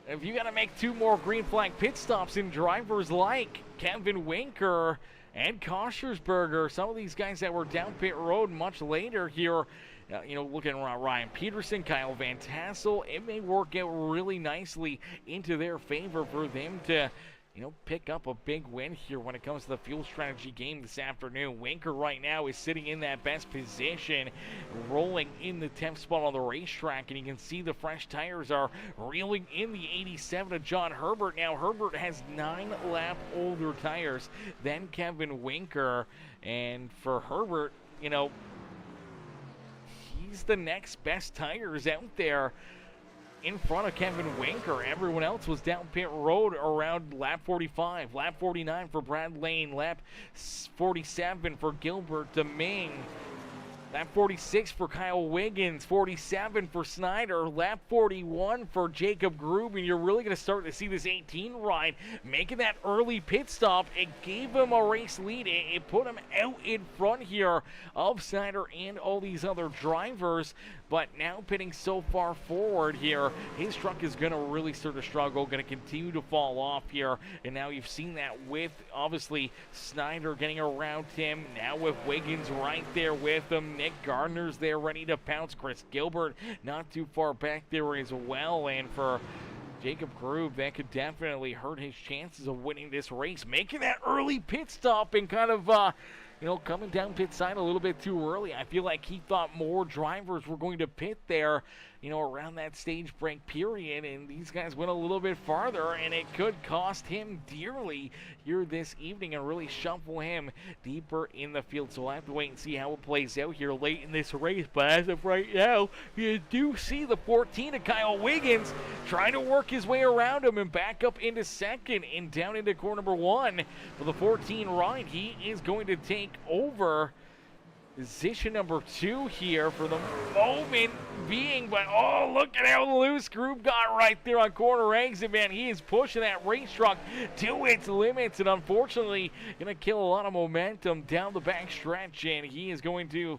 If you got to make 2 more green flag pit stops in drivers like Kevin Winker and Kochersberger, some of these guys that were down pit road much later here, looking around Ryan Peterson, Kyle Van Tassel, it may work out really nicely into their favor for them to, pick up a big win here when it comes to the fuel strategy game this afternoon. Winker right now is sitting in that best position, rolling in the 10th spot on the racetrack, and you can see the fresh tires are reeling in the 87 of John Herbert. Now, Herbert has 9 lap older tires than Kevin Winker, and for Herbert, he's the next best tires out there in front of Kevin Winker. Everyone else was down pit road around lap 45, lap 49 for Brad Lane, lap 47 for Gilbert Domingue, lap 46 for Kyle Wiggins, 47 for Snyder, lap 41 for Jacob Grube, and you're really going to start to see this 18 ride making that early pit stop. It gave him a race lead. It put him out in front here of Snyder and all these other drivers. But now pitting so far forward here, his truck is going to really start to struggle, going to continue to fall off here. And now you've seen that with, obviously, Snyder getting around him. Now with Wiggins right there with him. Nick Gardner's there ready to pounce. Chris Gilbert not too far back there as well. And for Jacob Grube, that could definitely hurt his chances of winning this race. Making that early pit stop and kind of, coming down pit side a little bit too early. I feel like he thought more drivers were going to pit there, around that stage break period, and these guys went a little bit farther, and it could cost him dearly here this evening and really shuffle him deeper in the field. So we'll have to wait and see how it plays out here late in this race. But as of right now, you do see the 14 of Kyle Wiggins trying to work his way around him and back up into second and down into core number 1 for the 14 ride. He is going to take over position number 2 here for the moment being. But oh, look at how loose Grube got right there on corner exit, man. He is pushing that race truck to its limits, and unfortunately gonna kill a lot of momentum down the back stretch, and he is going to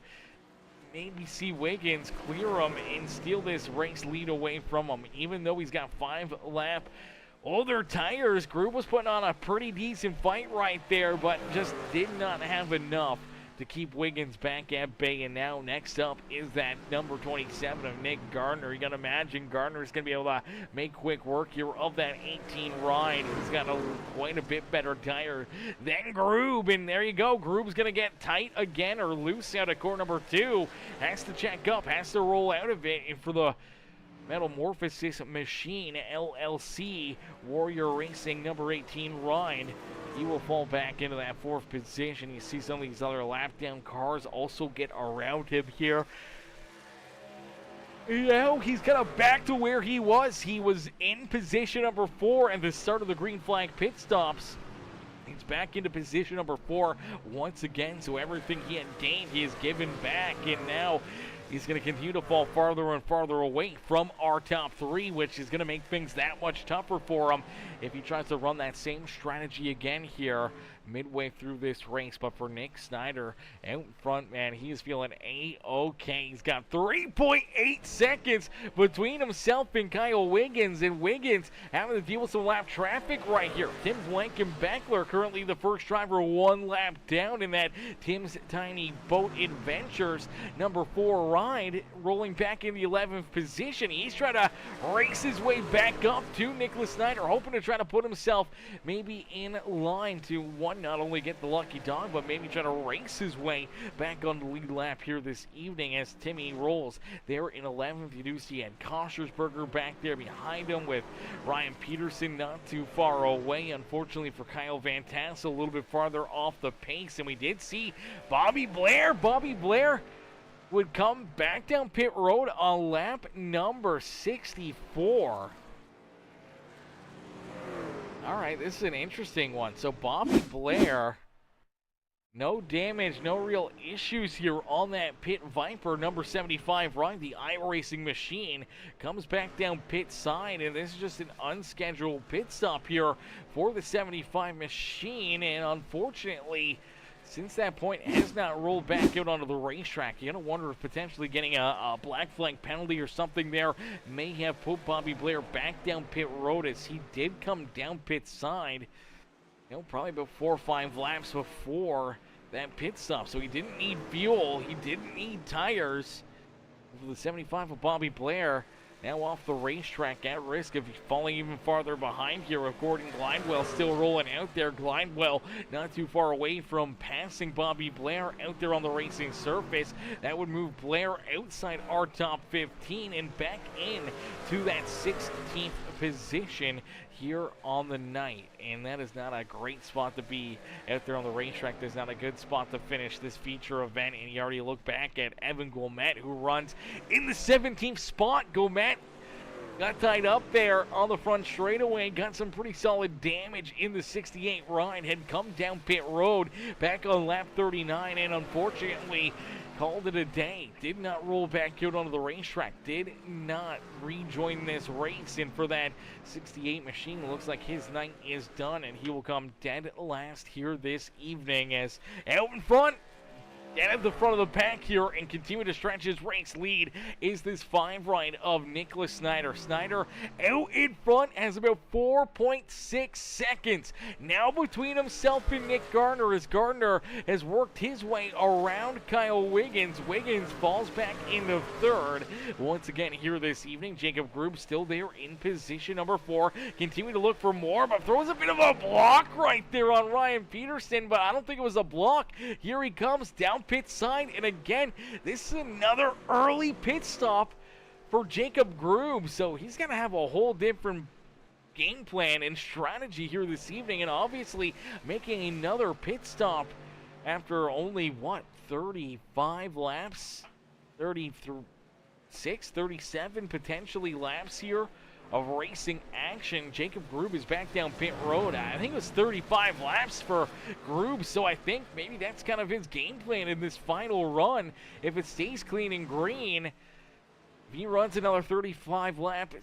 maybe see Wiggins clear him and steal this race lead away from him. Even though he's got 5 lap older tires, Grube was putting on a pretty decent fight right there, but just did not have enough to keep Wiggins back at bay. And now next up is that number 27 of Nick Gardner. You got to imagine Gardner's going to be able to make quick work here of that 18 ride. He's got quite a bit better tire than Groob. And there you go. Groob's going to get tight again or loose out of corner number 2. Has to check up, has to roll out of it. And for the Morphosis Machine LLC Warrior Racing number 18 ride, he will fall back into that 4th position. You see some of these other lap down cars also get around him here. You know, he's kind of back to where he was. He was in position number 4 at the start of the green flag pit stops. He's back into position number 4 once again, so everything he had gained, he has given back, and now he's going to continue to fall farther and farther away from our top 3, which is going to make things that much tougher for him if he tries to run that same strategy again here midway through this race. But for Nick Snyder out front, man, he is feeling A-okay. He's got 3.8 seconds between himself and Kyle Wiggins, and Wiggins having to deal with some lap traffic right here. Tim Blankenbeckler currently the first driver, 1 lap down in that Tim's Tiny Boat Adventures number 4 ride, rolling back in the 11th position. He's trying to race his way back up to Nicholas Snyder, hoping to try to put himself maybe in line to not only get the lucky dog, but maybe try to race his way back on the lead lap here this evening as Timmy rolls there in 11th. You do see Ed Koschersberger back there behind him with Ryan Peterson not too far away. Unfortunately for Kyle Van Tassel, a little bit farther off the pace, and we did see Bobby Blair. Bobby Blair would come back down pit road on lap number 64. All right, this is an interesting one. So Bobby Blair, no damage, no real issues here on that Pit Viper number 75 ride. The iRacing Machine comes back down pit side, and this is just an unscheduled pit stop here for the 75 Machine. And unfortunately, since that point, has not rolled back out onto the racetrack. You're going to wonder if potentially getting a black flag penalty or something there may have put Bobby Blair back down pit road, as he did come down pit side, you know, probably about 4 or 5 laps before that pit stop. So he didn't need fuel. He didn't need tires. For the 75 of Bobby Blair, now off the racetrack, at risk of falling even farther behind here with Gordon Glidewell still rolling out there. Glidewell not too far away from passing Bobby Blair out there on the racing surface. That would move Blair outside our top 15 and back in to that 16th position here on the night. And that is not a great spot to be out there on the racetrack. There's not a good spot to finish this feature event. And you already look back at Evan Gourmet, who runs in the 17th spot. Gourmet got tied up there on the front straightaway, got some pretty solid damage in the 68 ride, had come down pit road back on lap 39, and unfortunately called it a day. Did not roll back out onto the racetrack, did not rejoin this race, and for that 68 Machine, it looks like his night is done, and he will come dead last here this evening, as out in front, at the front of the pack here and continue to stretch his race lead is this 5 ride of Nicholas Snyder. Snyder out in front has about 4.6 seconds now between himself and Nick Gardner, as Gardner has worked his way around Kyle Wiggins. Wiggins falls back into 3rd. Once again here this evening, Jacob Groob still there in position number 4. Continue to look for more, but throws a bit of a block right there on Ryan Peterson, but I don't think it was a block. Here he comes down pit side, and again, this is another early pit stop for Jacob Groob, so he's going to have a whole different game plan and strategy here this evening, and obviously making another pit stop after only, what, 35 laps? 36, 37 potentially laps here of racing action. Jacob Groob is back down pit road. I think it was 35 laps for Groob, so I think maybe that's kind of his game plan in this final run. If it stays clean and green, if he runs another 35 lap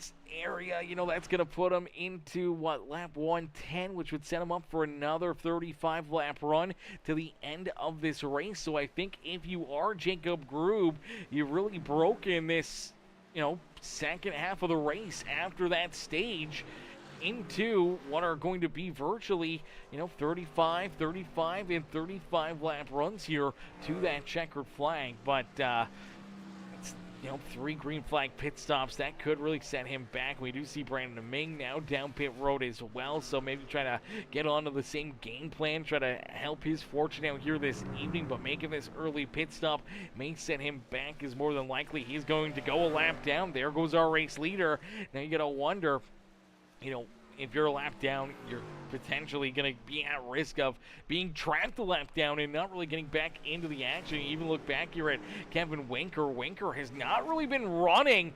area, you know, that's going to put him into, what, lap 110, which would set him up for another 35 lap run to the end of this race. So I think if you are Jacob Groob, you've really broken this, you know, second half of the race after that stage. into what are going to be virtually, 35, 35, and 35 lap runs here to that checkered flag. But, it's, 3 green flag pit stops. That could really set him back. We do see Brandon Ming now down pit road as well, so maybe try to get onto the same game plan, try to help his fortune out here this evening, but making this early pit stop may set him back, is more than likely he's going to go a lap down. There goes our race leader. Now you gotta wonder, if you're a lap down, you're potentially going to be at risk of being trapped a lap down and not really getting back into the action. You even look back here at Kevin Winker. Winker has not really been running,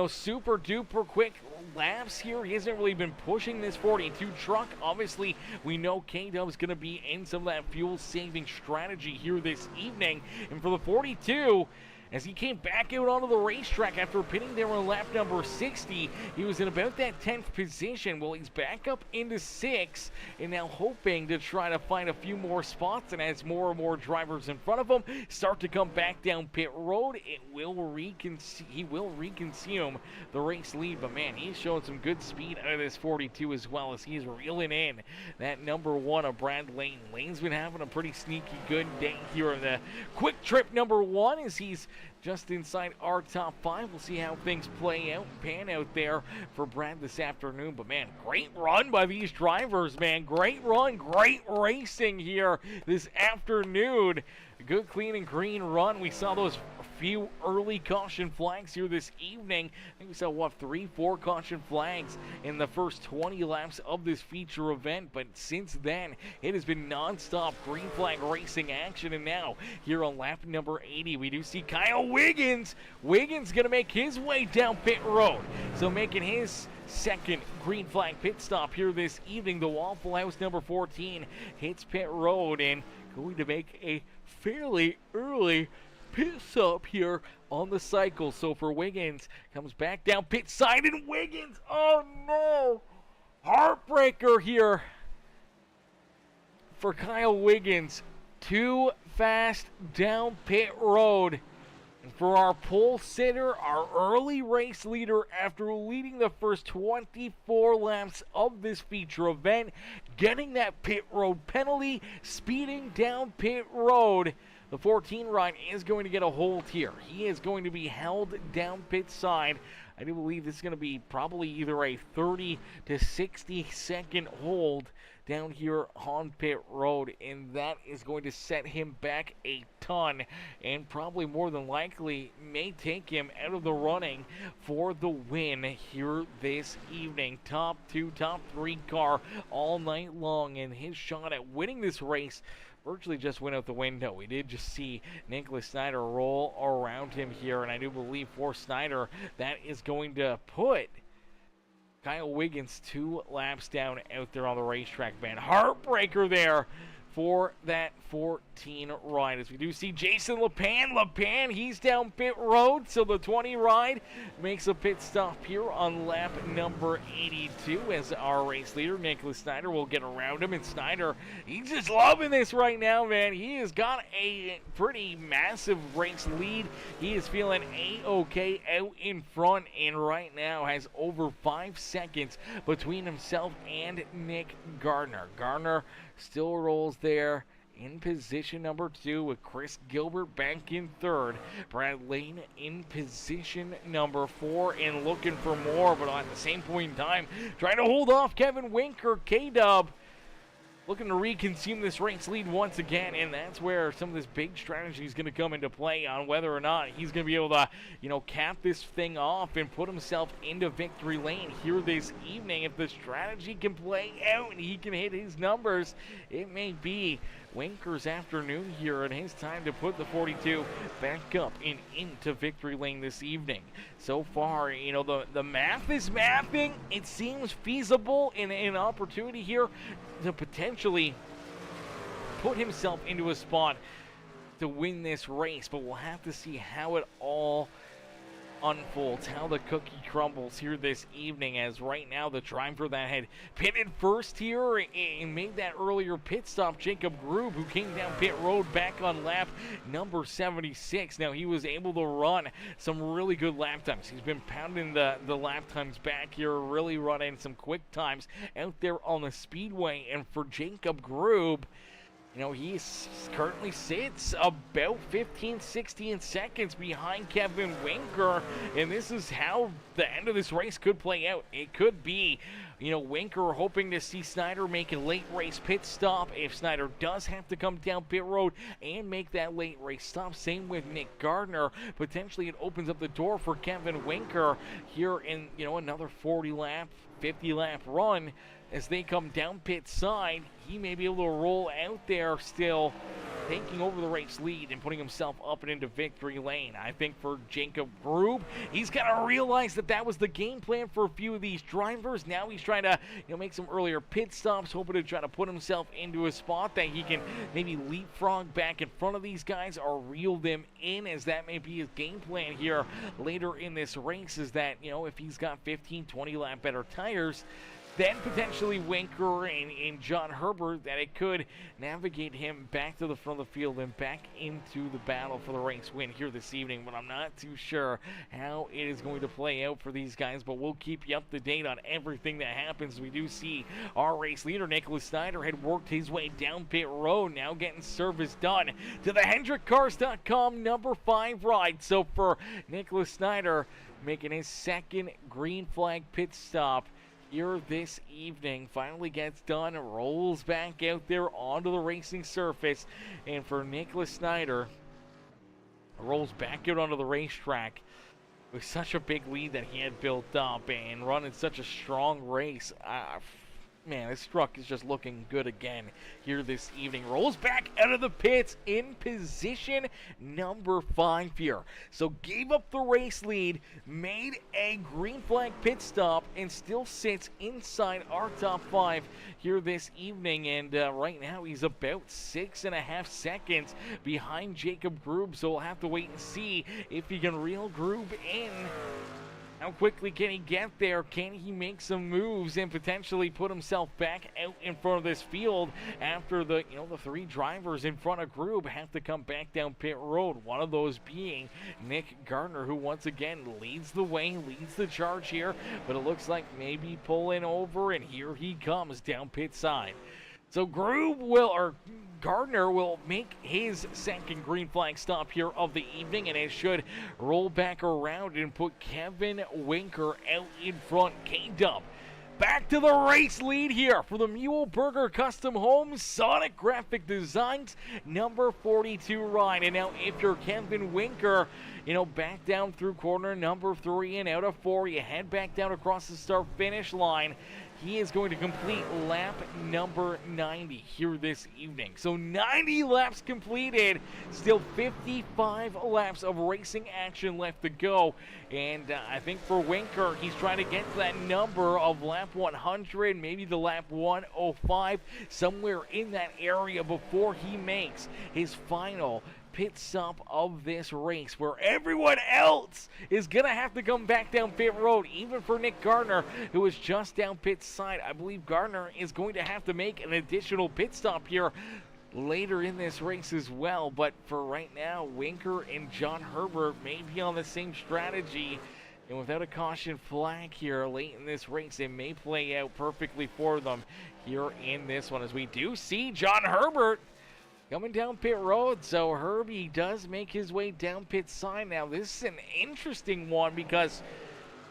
super duper quick laps here. He hasn't really been pushing this 42 truck. Obviously, we know K-Dub's going to be in some of that fuel-saving strategy here this evening. And for the 42, as he came back out onto the racetrack after pitting there on lap number 60, he was in about that 10th position. Well, he's back up into 6th and now hoping to try to find a few more spots. And as more and more drivers in front of him start to come back down pit road, he will reconsume the race lead. But man, he's showing some good speed out of this 42 as well, as he's reeling in that number 1 of Brad Lane. Lane's been having a pretty sneaky good day here in the quick trip number 1, as he's just inside our top 5. We'll see how things pan out there for Brad this afternoon. But man, great run by these drivers, man. Great run, great racing here this afternoon. Good clean and green run. We saw those few early caution flags here this evening. I think we saw, 3-4 caution flags in the first 20 laps of this feature event. But since then, it has been non-stop green flag racing action. And now, here on lap number 80, we do see Kyle Wiggins. Wiggins going to make his way down pit road. So making his second green flag pit stop here this evening. The Waffle House number 14 hits pit road and going to make a fairly early pit stop here on the cycle. So for Wiggins, comes back down pit side, and Wiggins, oh no, heartbreaker here for Kyle Wiggins. Too fast down pit road. And for our pole sitter, our early race leader, after leading the first 24 laps of this feature event, getting that pit road penalty, speeding down pit road, the 14 ride is going to get a hold here. He is going to be held down pit side. I do believe this is going to be probably either a 30 to 60 second hold down here on pit road, and that is going to set him back a ton, and probably more than likely may take him out of the running for the win here this evening. Top 2, top 3 car all night long, and his shot at winning this race virtually just went out the window. We did just see Nicholas Snyder roll around him here, and I do believe for Snyder that is going to put Kyle Wiggins 2 laps down out there on the racetrack, man. Heartbreaker there for that 14 ride. As we do see Jason LePan. LePan, he's down pit road, so the 20 ride makes a pit stop here on lap number 82 as our race leader, Nicholas Snyder, will get around him. And Snyder, he's just loving this right now, man. He has got a pretty massive race lead. He is feeling A-OK out in front, and right now has over 5 seconds between himself and Nick Gardner. Gardner still rolls there in position number 2 with Chris Gilbert back in 3rd. Brad Lane in position number 4 and looking for more, but at the same point in time, trying to hold off Kevin Winker. K-Dub looking to reconsume this race lead once again, and that's where some of this big strategy is going to come into play on whether or not he's going to be able to, cap this thing off and put himself into victory lane here this evening. If the strategy can play out and he can hit his numbers, it may be Winker's afternoon here and his time to put the 42 back up and into victory lane this evening. So far, the math is mathing. It seems feasible in an opportunity here to potentially put himself into a spot to win this race, but we'll have to see how it all unfolds, how the cookie crumbles here this evening, as right now the driver that had pitted first here and made that earlier pit stop, Jacob Grube, who came down pit road back on lap number 76. Now he was able to run some really good lap times. He's been pounding the lap times back here, really running some quick times out there on the speedway. And for Jacob Grube, you know, he currently sits about 15, 16 seconds behind Kevin Winker, and this is how the end of this race could play out. It could be, you know, Winker hoping to see Snyder make a late race pit stop. If Snyder does have to come down pit road and make that late race stop, same with Nick Gardner. Potentially it opens up the door for Kevin Winker here in, you know, another 40 lap, 50 lap run. As they come down pit side, he may be able to roll out there still, taking over the race lead and putting himself up and into victory lane. I think for Jacob Grube, he's got to realize that that was the game plan for a few of these drivers. Now he's trying to, you know, make some earlier pit stops, hoping to try to put himself into a spot that he can maybe leapfrog back in front of these guys or reel them in, as that may be his game plan here later in this race. Is that, you know, if he's got 15, 20 lap better tires, then potentially Winker and John Herbert, that it could navigate him back to the front of the field and back into the battle for the race win here this evening. But I'm not too sure how it is going to play out for these guys, but we'll keep you up to date on everything that happens. We do see our race leader, Nicholas Snyder, had worked his way down pit road, now getting service done to the HendrickCars.com number 5 ride. So for Nicholas Snyder, making his second green flag pit stop here this evening, finally gets done, rolls back out there onto the racing surface, and for Nicholas Snyder, rolls back out onto the racetrack with such a big lead that he had built up and running such a strong race. Man, this truck is just looking good again here this evening. Rolls back out of the pits in position number 5 here. So gave up the race lead, made a green flag pit stop, and still sits inside our top 5 here this evening. And right now he's about 6.5 seconds behind Jacob Grube. So we'll have to wait and see if he can reel Grube in. How quickly can he get there? Can he make some moves and potentially put himself back out in front of this field after the, you know, the 3 drivers in front of Grube have to come back down pit road? One of those being Nick Gardner, who once again leads the way, leads the charge here, but it looks like maybe pulling over, and here he comes down pit side. So Gardner will make his second green flag stop here of the evening, and it should roll back around and put Kevin Winker out in front. K-Dub back to the race lead here for the Muehlberger Custom Homes Sonic Graphic Designs number 42 ride. And now if you're Kevin Winker, you know, back down through corner number 3 and out of 4, you head back down across the start finish line. He is going to complete lap number 90 here this evening. So 90 laps completed, still 55 laps of racing action left to go. And I think for Winker, he's trying to get to that number of lap 100, maybe the lap 105, somewhere in that area before he makes his final pit stop of this race, where everyone else is gonna have to come back down pit road. Even for Nick Gardner, who was just down pit side, I believe Gardner is going to have to make an additional pit stop here later in this race as well. But for right now, Winker and John Herbert may be on the same strategy, and without a caution flag here late in this race, it may play out perfectly for them here in this one, as we do see John Herbert coming down pit road. So Herbie does make his way down pit side. Now this is an interesting one, because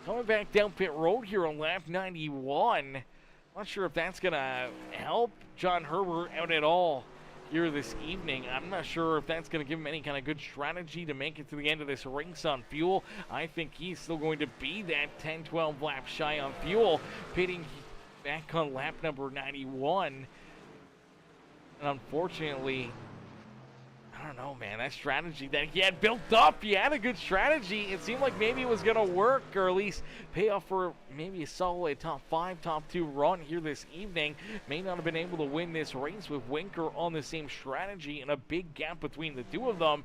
coming back down pit road here on lap 91, not sure if that's gonna help John Herbert out at all here this evening. I'm not sure if that's going to give him any kind of good strategy to make it to the end of this race on fuel. I think he's still going to be that 10-12 laps shy on fuel, pitting back on lap number 91. And unfortunately, I don't know, man, that strategy that he had built up, he had a good strategy. It seemed like maybe it was going to work, or at least pay off for maybe a solid top 5, top 2 run here this evening. May not have been able to win this race with Winker on the same strategy, and a big gap between the two of them.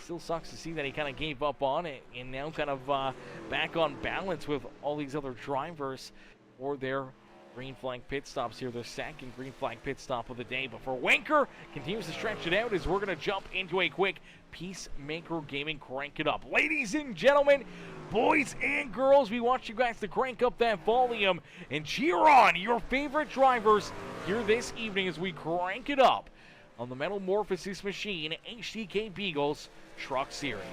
Still sucks to see that he kind of gave up on it and now kind of back on balance with all these other drivers for their green flag pit stops here. Their second green flag pit stop of the day. But for Winker, continues to stretch it out as we're going to jump into a quick Peacemaker Gaming Crank It Up. Ladies and gentlemen, boys and girls, we want you guys to crank up that volume and cheer on your favorite drivers here this evening as we crank it up on the Metal Morphosis Machine HCK Beagles Truck Series.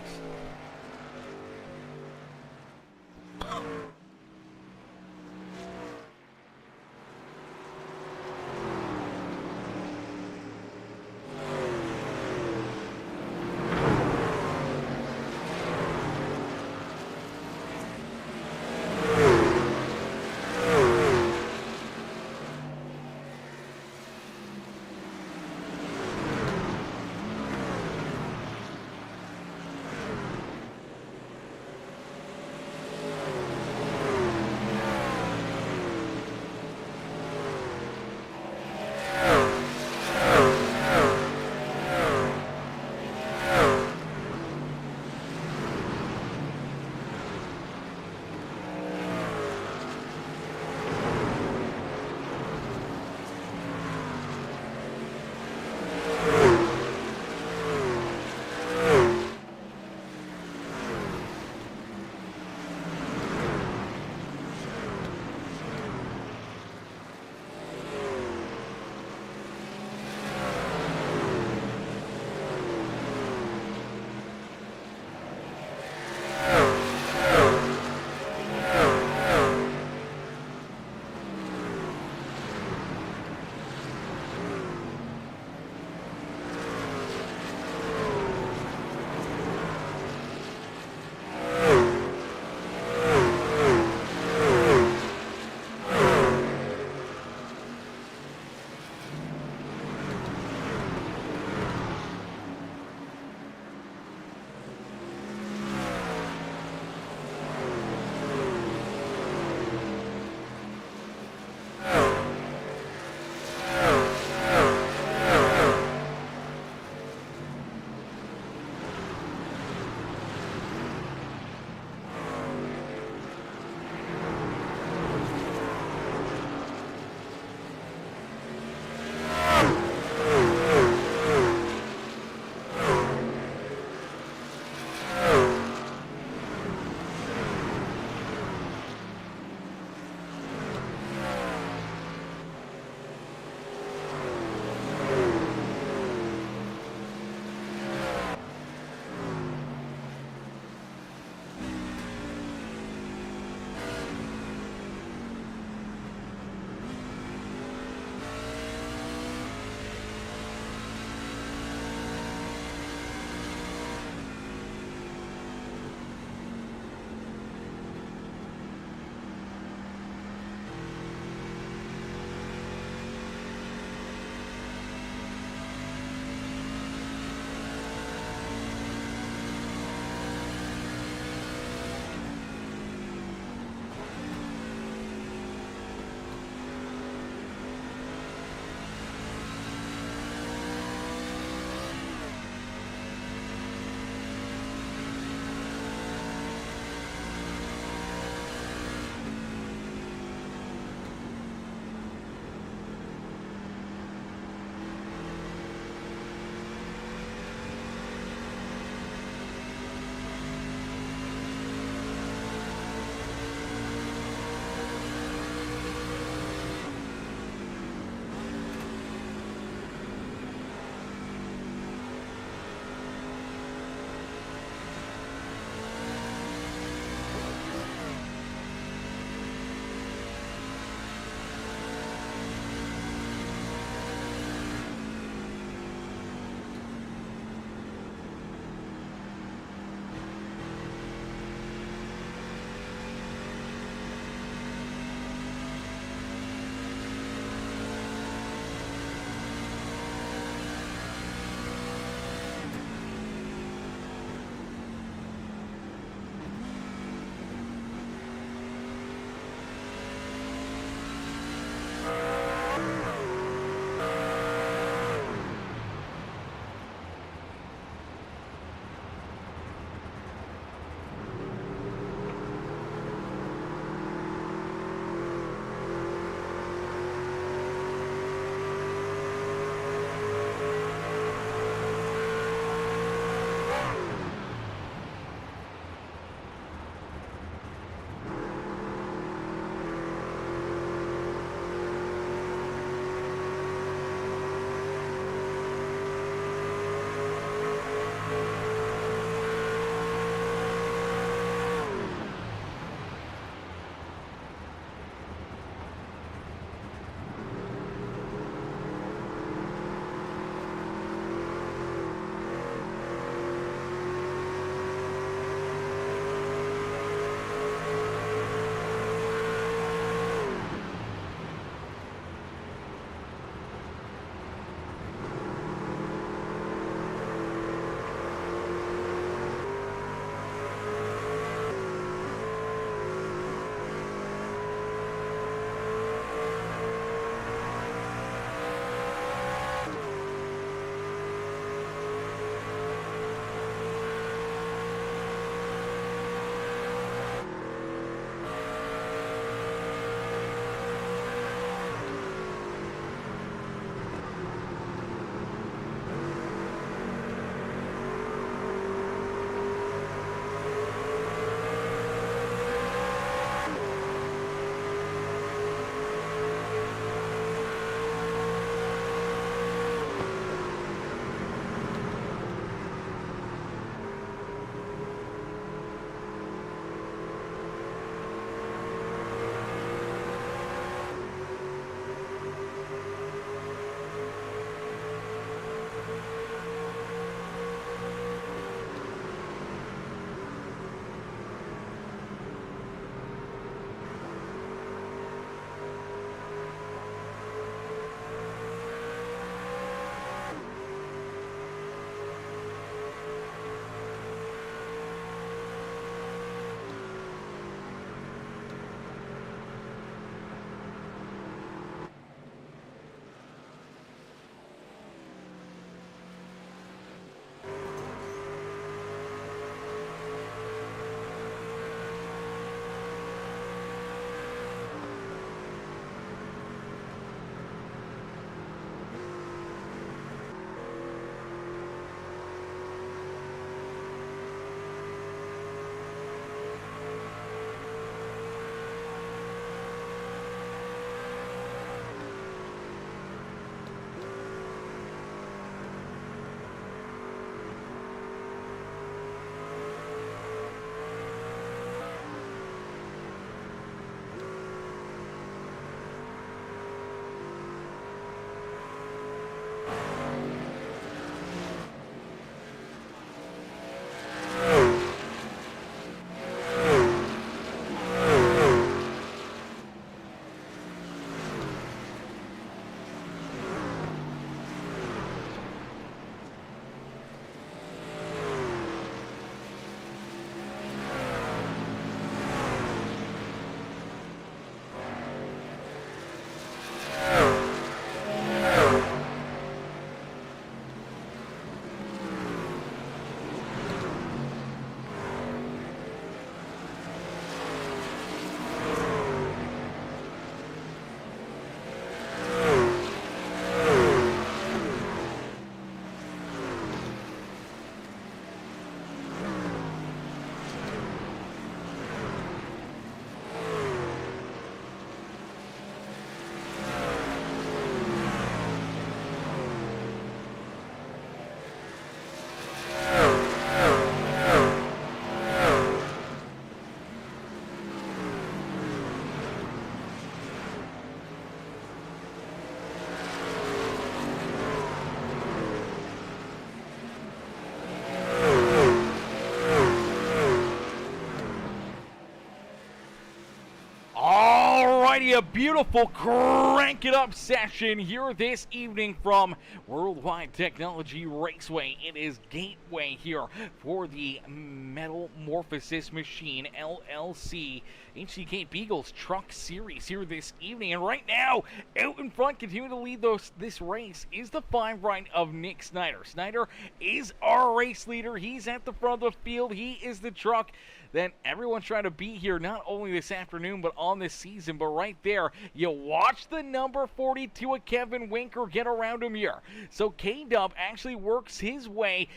a beautiful crank it up session here this evening from Worldwide Technology Raceway. It is Gateway here for the Metal Morphosis Machine LLC HCK Beagles Truck Series here this evening. And right now, out in front, continuing to lead this race is the 5 right of Nick Snyder. Snyder is our race leader. He's at the front of the field. He is the truck that everyone's trying to beat here, not only this afternoon, but on this season. But right there, you watch the number 42 of Kevin Winker get around him here. So K-Dub actually works his way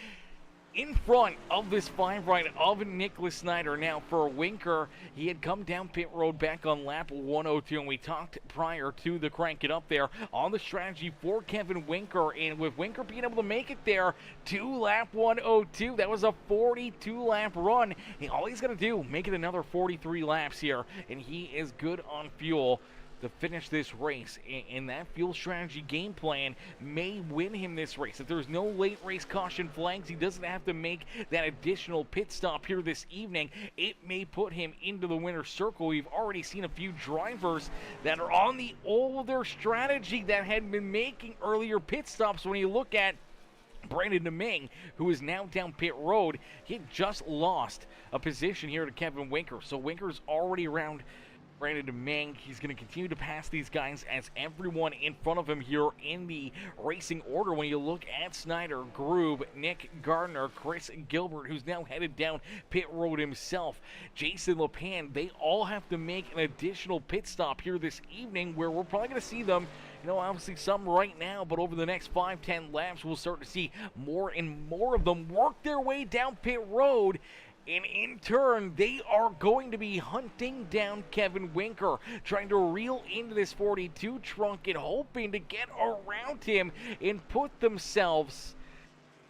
in front of this 5 right of Nicholas Snyder. Now for Winker, he had come down pit road back on lap 102, and we talked prior to the crank it up there on the strategy for Kevin Winker, and with Winker being able to make it there to lap 102, that was a 42 lap run. And all he's got to do, make it another 43 laps here, and he is good on fuel to finish this race, and that fuel strategy game plan may win him this race. If there's no late race caution flags, he doesn't have to make that additional pit stop here this evening. It may put him into the winner's circle. We've already seen a few drivers that are on the older strategy that had been making earlier pit stops. When you look at Brandon DeMing, who is now down pit road, he had just lost a position here to Kevin Winker. So Winker's already around Brandon DeMing. He's going to continue to pass these guys as everyone in front of him here in the racing order. When you look at Snyder, Groob, Nick Gardner, Chris Gilbert, who's now headed down pit road himself, Jason LePan, they all have to make an additional pit stop here this evening, where we're probably going to see them, you know, obviously some right now, but over the next 5-10 laps, we'll start to see more and more of them work their way down pit road. And in turn, they are going to be hunting down Kevin Winker, trying to reel into this 42 trunk and hoping to get around him and put themselves,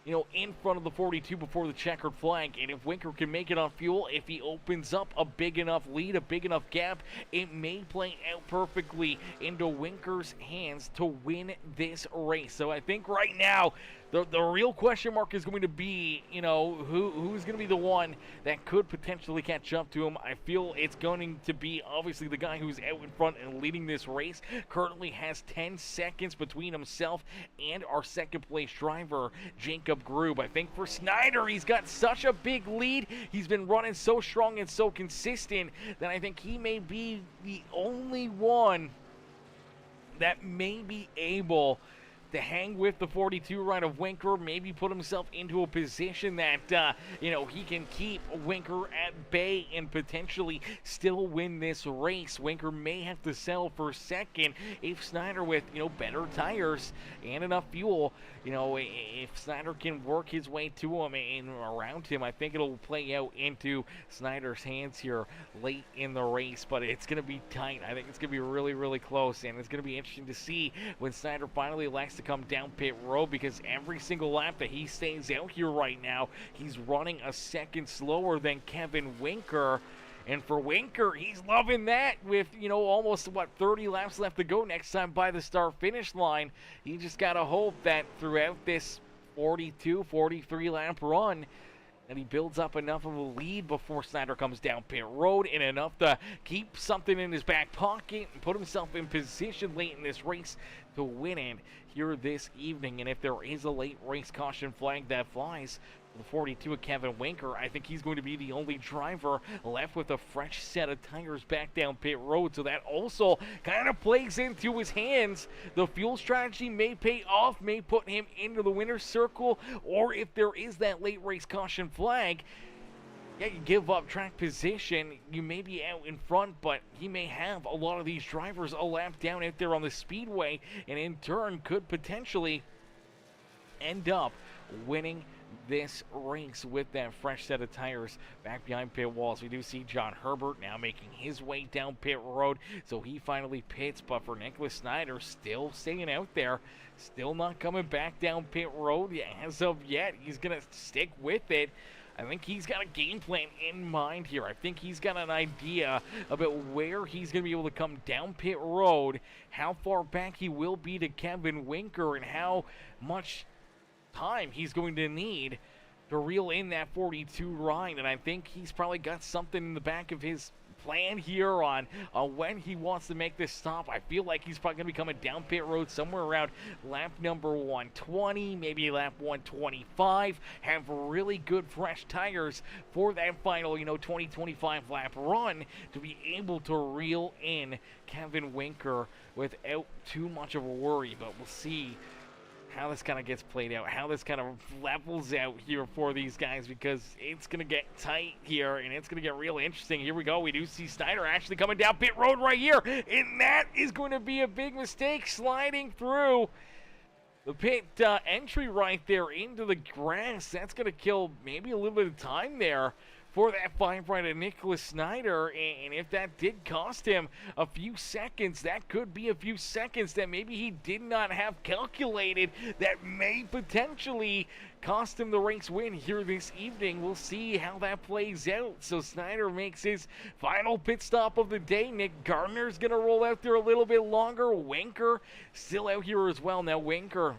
you know, in front of the 42 before the checkered flag. And if Winker can make it on fuel, if he opens up a big enough lead, a big enough gap, it may play out perfectly into Winker's hands to win this race. So I think right now, the real question mark is going to be, you know, who's going to be the one that could potentially catch up to him. I feel it's going to be obviously the guy who's out in front and leading this race. Currently has 10 seconds between himself and our second place driver, Jacob Groob. I think for Snyder, he's got such a big lead. He's been running so strong and so consistent that I think he may be the only one that may be able to hang with the 42 right of Winker, maybe put himself into a position that, you know, he can keep Winker at bay and potentially still win this race. Winker may have to settle for second if Snyder, with, you know, better tires and enough fuel, you know, if Snyder can work his way to him and around him, I think it'll play out into Snyder's hands here late in the race, but it's going to be tight. I think it's going to be really, really close, and it's going to be interesting to see when Snyder finally elects to come down pit road, because every single lap that he stays out here right now, he's running a second slower than Kevin Winker. And for Winker, he's loving that with, you know, almost, 30 laps left to go next time by the start-finish line. You just got to hope that throughout this 42, 43 lap run, and he builds up enough of a lead before Snyder comes down pit road, and enough to keep something in his back pocket and put himself in position late in this race to win it here this evening. And if there is a late race caution flag that flies for the 42 of Kevin Winker, I think he's going to be the only driver left with a fresh set of tires back down pit road. So that also kind of plays into his hands. The fuel strategy may pay off, may put him into the winner's circle, or if there is that late race caution flag, yeah, you give up track position, you may be out in front, but he may have a lot of these drivers a lap down out there on the speedway, and in turn could potentially end up winning this race with that fresh set of tires back behind pit walls. We do see John Herbert now making his way down pit road, so he finally pits. But for Nicholas Snyder, still staying out there, still not coming back down pit road as of yet. He's gonna stick with it. I think he's got a game plan in mind here. I think he's got an idea about where he's going to be able to come down pit road, how far back he will be to Kevin Winker, and how much time he's going to need to reel in that 42 ride. And I think he's probably got something in the back of his plan here on when he wants to make this stop. I feel like he's probably going to be coming down pit road somewhere around lap number 120, maybe lap 125. Have really good fresh tires for that final, 20-25 lap run to be able to reel in Kevin Winker without too much of a worry. But we'll see how this kind of gets played out, how this kind of levels out here for these guys, because it's going to get tight here, and it's going to get real interesting. Here we go. We do see Snyder actually coming down pit road right here, and that is going to be a big mistake, sliding through the pit entry right there into the grass. That's going to kill maybe a little bit of time there for that 5 right of Nicholas Snyder, and if that did cost him a few seconds, that could be a few seconds that maybe he did not have calculated that may potentially cost him the race win here this evening. We'll see how that plays out. So Snyder makes his final pit stop of the day. Nick Gardner's going to roll out there a little bit longer. Winker still out here as well. Now Winker,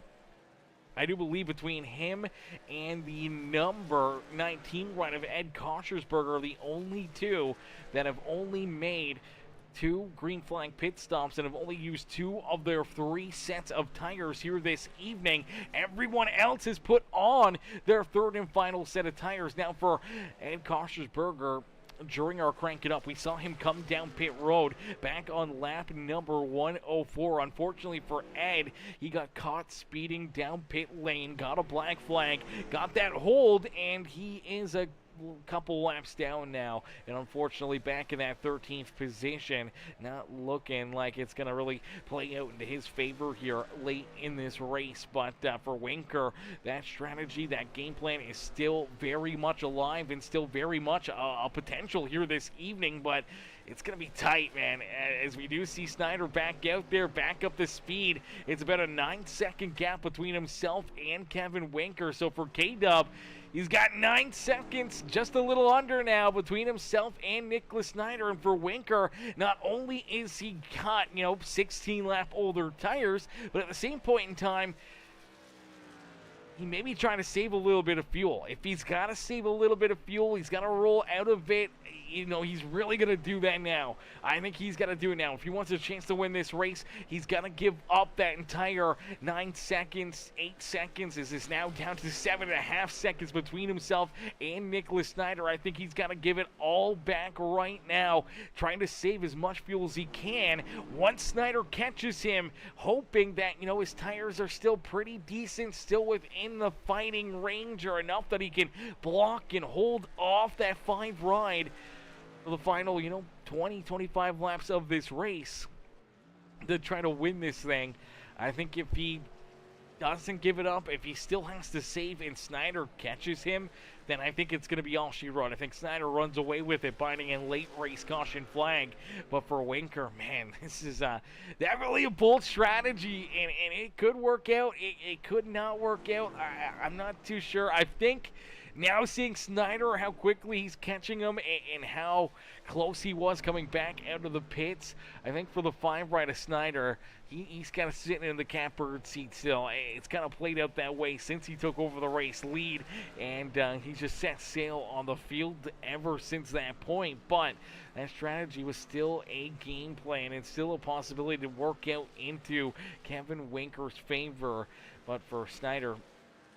I do believe between him and the number 19 ride of Ed Koshersberger are the only two that have only made 2 green flag pit stops and have only used 2 of their 3 sets of tires here this evening. Everyone else has put on their 3rd and final set of tires. Now for Ed Koshersberger, during our Crank It Up, we saw him come down pit road back on lap number 104. Unfortunately for Ed, he got caught speeding down pit lane, got a black flag, got that hold, and he is a couple laps down now, and unfortunately back in that 13th position. Not looking like it's going to really play out into his favor here late in this race, but for Winker, that strategy, that game plan is still very much alive and still very much a potential here this evening, but it's going to be tight, man, as we do see Snyder back out there, back up the speed. It's about a 9-second gap between himself and Kevin Winker, so for K-Dub, he's got 9 seconds, just a little under now, between himself and Nicholas Snyder. And for Winker, not only is he got, 16 lap older tires, but at the same point in time, he may be trying to save a little bit of fuel. If he's got to save a little bit of fuel, he's got to roll out of it. He's really going to do that now. I think he's got to do it now. If he wants a chance to win this race, he's got to give up that entire 9 seconds, 8 seconds. This is now down to 7.5 seconds between himself and Nicholas Snyder. I think he's got to give it all back right now, trying to save as much fuel as he can. Once Snyder catches him, hoping that, his tires are still pretty decent, still within the fighting range, or enough that he can block and hold off that 5 ride for the final, 20-25 laps of this race to try to win this thing. I think if he doesn't give it up, if he still has to save and Snyder catches him, then I think it's going to be all she wrote. I think Snyder runs away with it, binding in late race caution flag. But for Winker, man, this is definitely a bold strategy, and it could work out. It could not work out. I'm not too sure. I think now seeing Snyder, how quickly he's catching him and how close he was coming back out of the pits, I think for the 5 right of Snyder, he's kind of sitting in the catbird seat still. It's kind of played out that way since he took over the race lead, and he's just set sail on the field ever since that point. But that strategy was still a game plan and still a possibility to work out into Kevin Winker's favor. But for Snyder,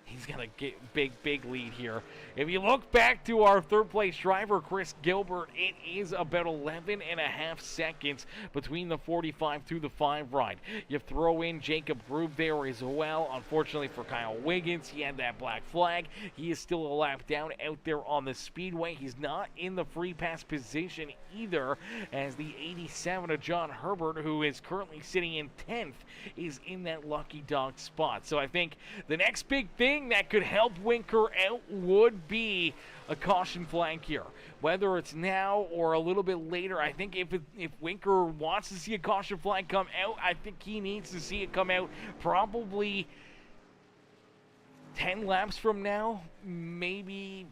he's got a big lead here. If you look back to our 3rd place driver, Chris Gilbert, it is about 11.5 seconds between the 45 to the 5 ride. You throw in Jacob Grube there as well. Unfortunately for Kyle Wiggins, he had that black flag. He is still a lap down out there on the speedway. He's not in the free pass position either, as the 87 of John Herbert, who is currently sitting in 10th, is in that lucky dog spot. So I think the next big thing that could help Winker out would be a caution flag here. Whether it's now or a little bit later, I think if Winker wants to see a caution flag come out, I think he needs to see it come out probably 10 laps from now, maybe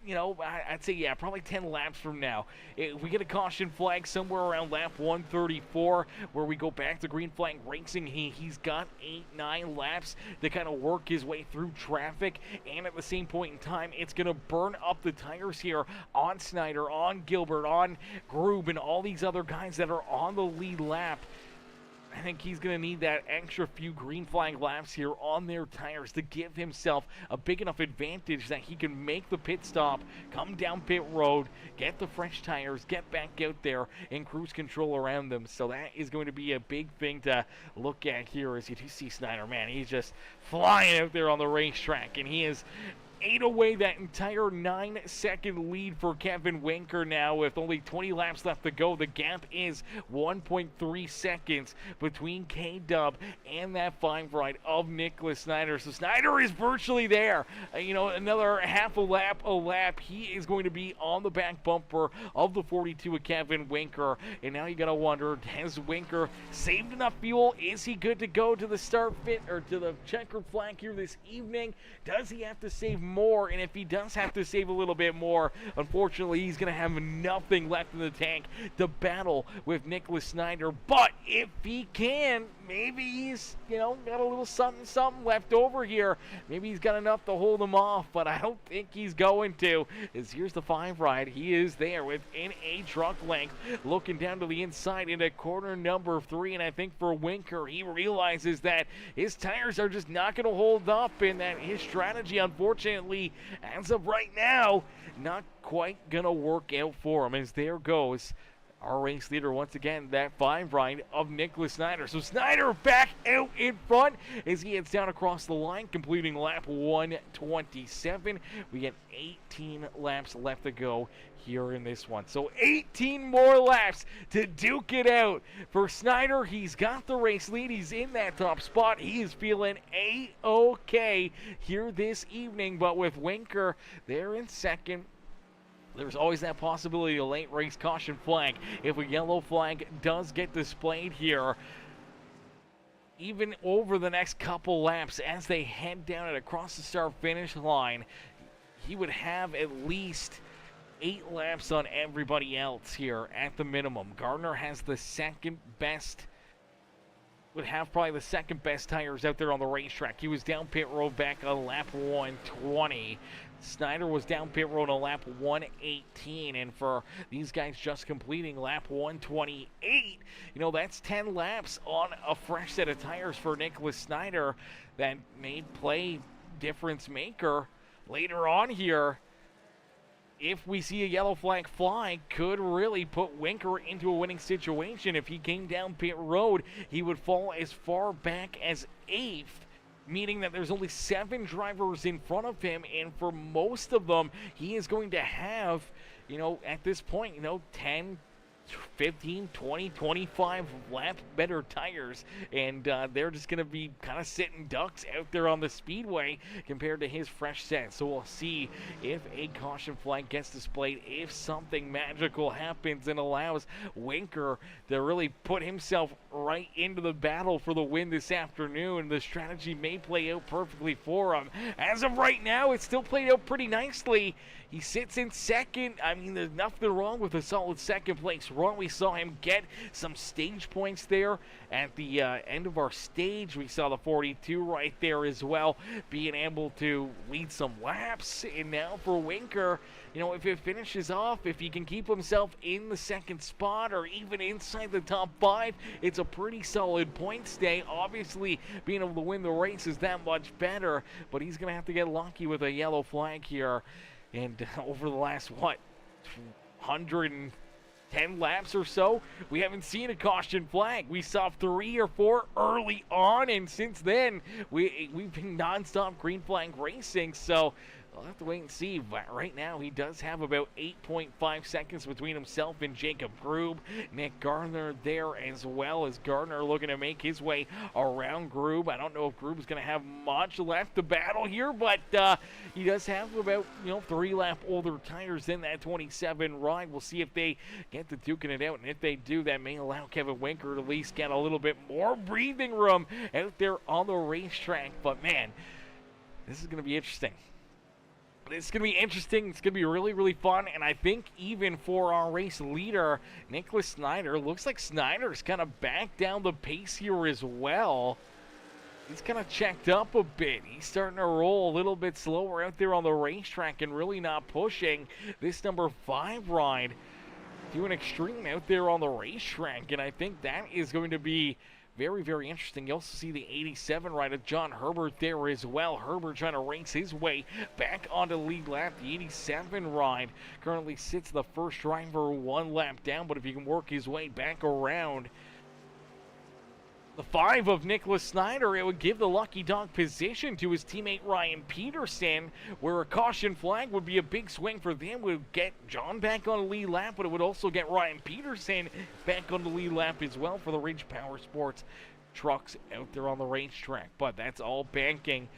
you know, I'd say, yeah, probably 10 laps from now. If we get a caution flag somewhere around lap 134, where we go back to green flag racing, he's got 8-9 laps to kind of work his way through traffic, and at the same point in time, it's going to burn up the tires here on Snyder, on Gilbert, on Grube, and all these other guys that are on the lead lap. I think he's going to need that extra few green flag laps here on their tires to give himself a big enough advantage that he can make the pit stop, come down pit road, get the fresh tires, get back out there, and cruise control around them. So that is going to be a big thing to look at here as you do see Snyder. Man, he's just flying out there on the racetrack, and he is ate away that entire 9-second lead for Kevin Winker now with only 20 laps left to go. The gap is 1.3 seconds between K-Dub and that fine ride of Nicholas Snyder. So Snyder is virtually there. You know, another half a lap. He is going to be on the back bumper of the 42 of Kevin Winker. And now you got to wonder, has Winker saved enough fuel? Is he good to go to the start fit or to the checkered flag here this evening? Does he have to save more? And if he does have to save a little bit more, unfortunately he's going to have nothing left in the tank to battle with Nicholas Snyder. But if he can, maybe he's, you know, got a little something left over here. Maybe he's got enough to hold him off, but I don't think he's going to. As here's the 5 ride. He is there within a truck length, looking down to the inside into corner number 3. And I think for Winker, he realizes that his tires are just not going to hold up, and that his strategy, unfortunately, as of right now, not quite going to work out for him. As there goes our race leader once again, that 5 ride of Nicholas Snyder. So Snyder back out in front as he heads down across the line, completing lap 127. We get 18 laps left to go here in this one. So 18 more laps to duke it out. For Snyder, he's got the race lead. He's in that top spot. He is feeling A-okay here this evening. But with Winker there in second, there's always that possibility of a late race caution flag. If a yellow flag does get displayed here, even over the next couple laps as they head down and across the start finish line, he would have at least 8 laps on everybody else here at the minimum. Gardner has the second best, would have probably the second best tires out there on the racetrack. He was down pit road back on lap 120. Snyder was down pit road on lap 118, and for these guys just completing lap 128, you know, that's 10 laps on a fresh set of tires for Nicholas Snyder that may play difference maker later on here. If we see a yellow flag fly, could really put Winker into a winning situation. If he came down pit road, he would fall as far back as 8th, meaning that there's only 7 drivers in front of him, and for most of them, he is going to have, you know, at this point, you know, 10, 15, 20, 25 lap better tires, and they're just going to be kind of sitting ducks out there on the speedway compared to his fresh set. So we'll see if a caution flag gets displayed, if something magical happens and allows Winker to really put himself right into the battle for the win this afternoon. The strategy may play out perfectly for him. As of right now, it's still played out pretty nicely. He sits in second. I mean, there's nothing wrong with a solid second place run. We saw him get some stage points there at the end of our stage. We saw the 42 right there as well, being able to lead some laps. And now for Winker, you know, if it finishes off, if he can keep himself in the second spot or even inside the top 5, it's a pretty solid points day. Obviously, being able to win the race is that much better, but he's going to have to get lucky with a yellow flag here. And over the last, 110 laps or so, we haven't seen a caution flag. We saw 3 or 4 early on, and since then, we've been nonstop green flag racing. So I'll have to wait and see, but right now he does have about 8.5 seconds between himself and Jacob Grube. Nick Gardner there as well, as Gardner looking to make his way around Grube. I don't know if Grube's going to have much left to battle here, but he does have about, 3 lap older tires than that 27 ride. We'll see if they get to duking it out, and if they do, that may allow Kevin Winker to at least get a little bit more breathing room out there on the racetrack. But man, this is going to be interesting. It's going to be interesting. It's going to be really, really fun. And I think even for our race leader, Nicholas Snyder, looks like Snyder's kind of back down the pace here as well. He's kind of checked up a bit. He's starting to roll a little bit slower out there on the racetrack and really not pushing this number 5 ride. Doing extreme out there on the racetrack. And I think that is going to be very, very interesting. You also see the 87 ride of John Herbert there as well. Herbert trying to race his way back onto the lead lap. The 87 ride currently sits the first driver 1 lap down, but if he can work his way back around the 5 of Nicholas Snyder, it would give the lucky dog position to his teammate Ryan Peterson, where a caution flag would be a big swing for them. It would get John back on the lead lap, but it would also get Ryan Peterson back on the lead lap as well for the Ridge Powersports trucks out there on the racetrack. But that's all banking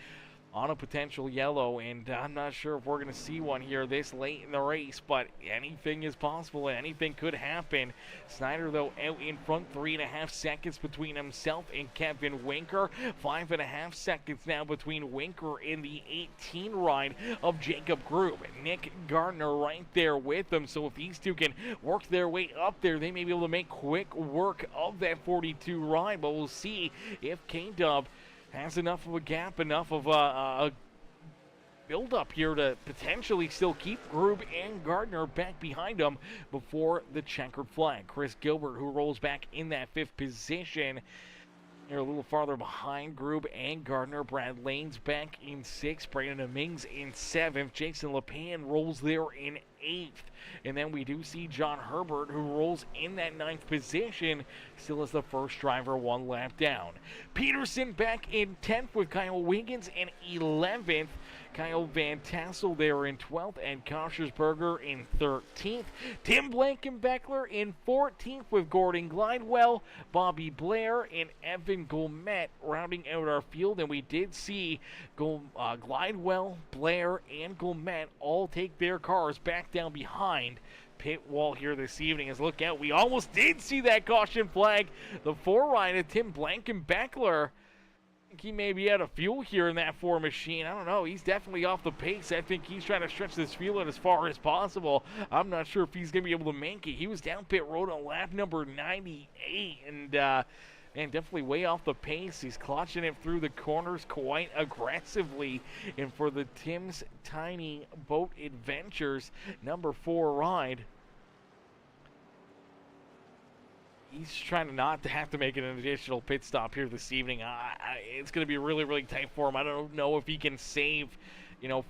on a potential yellow, and I'm not sure if we're going to see one here this late in the race, but anything is possible. Anything could happen. Snyder, though, out in front, 3.5 seconds between himself and Kevin Winker. 5.5 seconds now between Winker and the 18 ride of Jacob Grube. Nick Gardner right there with them, so if these two can work their way up there, they may be able to make quick work of that 42 ride, but we'll see if K-Dub has enough of a gap, enough of a build-up here to potentially still keep Grube and Gardner back behind him before the checkered flag. Chris Gilbert, who rolls back in that 5th position. They're a little farther behind Grube and Gardner. Brad Lane's back in 6th. Brandon Dominguez in 7th. Jason LePan rolls there in 8th. And then we do see John Herbert, who rolls in that 9th position, still as the first driver 1 lap down. Peterson back in 10th with Kyle Wiggins in 11th. Kyle Van Tassel there in 12th, and Koshersberger in 13th. Tim Blankenbeckler in 14th with Gordon Glidewell, Bobby Blair, and Evan Gourmet rounding out our field. And we did see Glidewell, Blair, and Gourmet all take their cars back down behind pit wall here this evening. As look out, we almost did see that caution flag. The 4 ride of Tim Blankenbeckler. He may be out of fuel here in that 4 machine. I don't know. He's definitely off the pace. I think he's trying to stretch this field out as far as possible. I'm not sure if he's going to be able to make it. He was down pit road on lap number 98, and man, definitely way off the pace. He's clutching it through the corners quite aggressively. And for the Tim's Tiny Boat Adventures number 4 ride, he's trying to not to have to make an additional pit stop here this evening. It's going to be really, really tight for him. I don't know if he can save,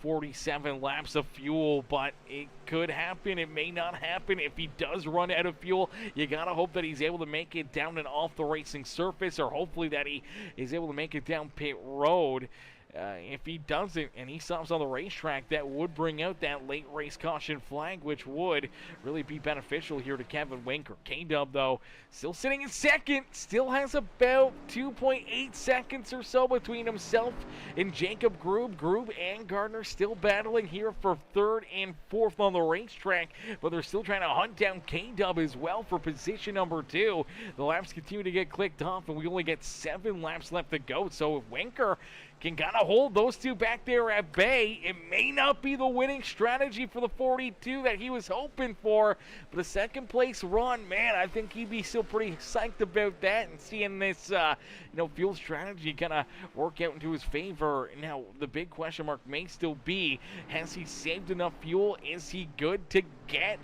47 laps of fuel, but it could happen. It may not happen. If he does run out of fuel, you got to hope that he's able to make it down and off the racing surface, or hopefully that he is able to make it down pit road. If he doesn't and he stops on the racetrack, that would bring out that late race caution flag, which would really be beneficial here to Kevin Winker. K-Dub, though, still sitting in 2nd, still has about 2.8 seconds or so between himself and Jacob Grube. Grube and Gardner still battling here for 3rd and 4th on the racetrack, but they're still trying to hunt down K-Dub as well for position number 2. The laps continue to get clicked off, and we only get 7 laps left to go, so if Winker can kind of hold those two back there at bay, it may not be the winning strategy for the 42 that he was hoping for. But a 2nd place run, man, I think he'd be still pretty psyched about that, and seeing this, fuel strategy kind of work out into his favor. Now, the big question mark may still be, has he saved enough fuel? Is he good to get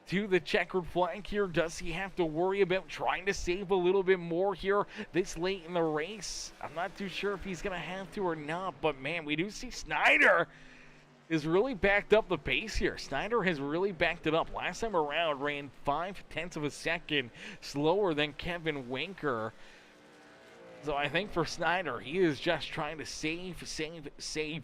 to the checkered flag here? Does he have to worry about trying to save a little bit more here this late in the race? I'm not too sure if he's going to have to or not, but man, we do see Snyder is really backed up the pace here. Snyder has really backed it up. Last time around, ran 0.5 of a second slower than Kevin Winker. So I think for Snyder, he is just trying to save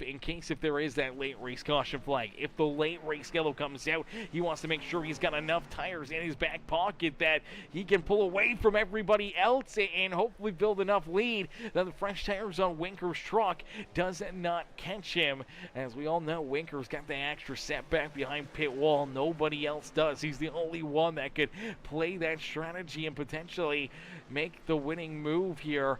in case if there is that late race caution flag. If the late race yellow comes out, he wants to make sure he's got enough tires in his back pocket that he can pull away from everybody else and hopefully build enough lead that the fresh tires on Winker's truck does not catch him. As we all know, Winker's got the extra setback behind pit wall. Nobody else does. He's the only one that could play that strategy and potentially make the winning move here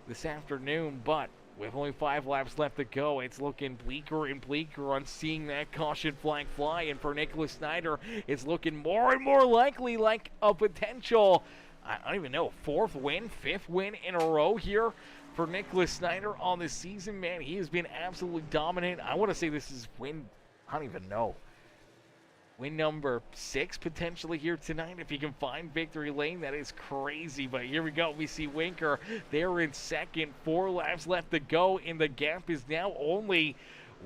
this afternoon. But with only 5 laps left to go, it's looking bleaker and bleaker on seeing that caution flag fly. And for Nicholas Snyder, it's looking more and more likely like a potential, I don't even know, 4th win, 5th win in a row here for Nicholas Snyder on this season, man. He has been absolutely dominant. I want to say this is win, I don't even know, win number 6 potentially here tonight. If he can find victory lane, that is crazy. But here we go. We see Winker there in second. 4 laps left to go, and the gap is now only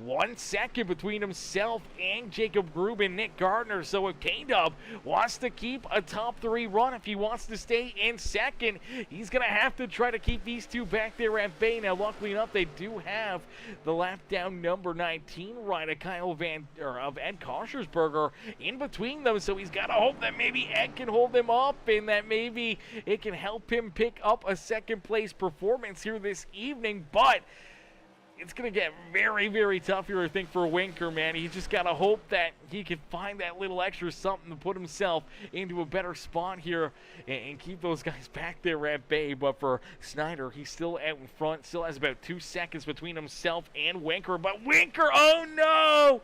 1 second between himself and Jacob Grube and Nick Gardner. So if K-Dub wants to keep a top 3 run, if he wants to stay in second, he's going to have to try to keep these two back there at bay. Now, luckily enough, they do have the lap down number 19 rider, of Ed Koshersberger, in between them. So he's got to hope that maybe Ed can hold him up and that maybe it can help him pick up a second place performance here this evening. But it's going to get very, very tough here, I think, for Winker, man. He's just got to hope that he can find that little extra something to put himself into a better spot here and keep those guys back there at bay. But for Snyder, he's still out in front, still has about 2 seconds between himself and Winker. But Winker, oh no!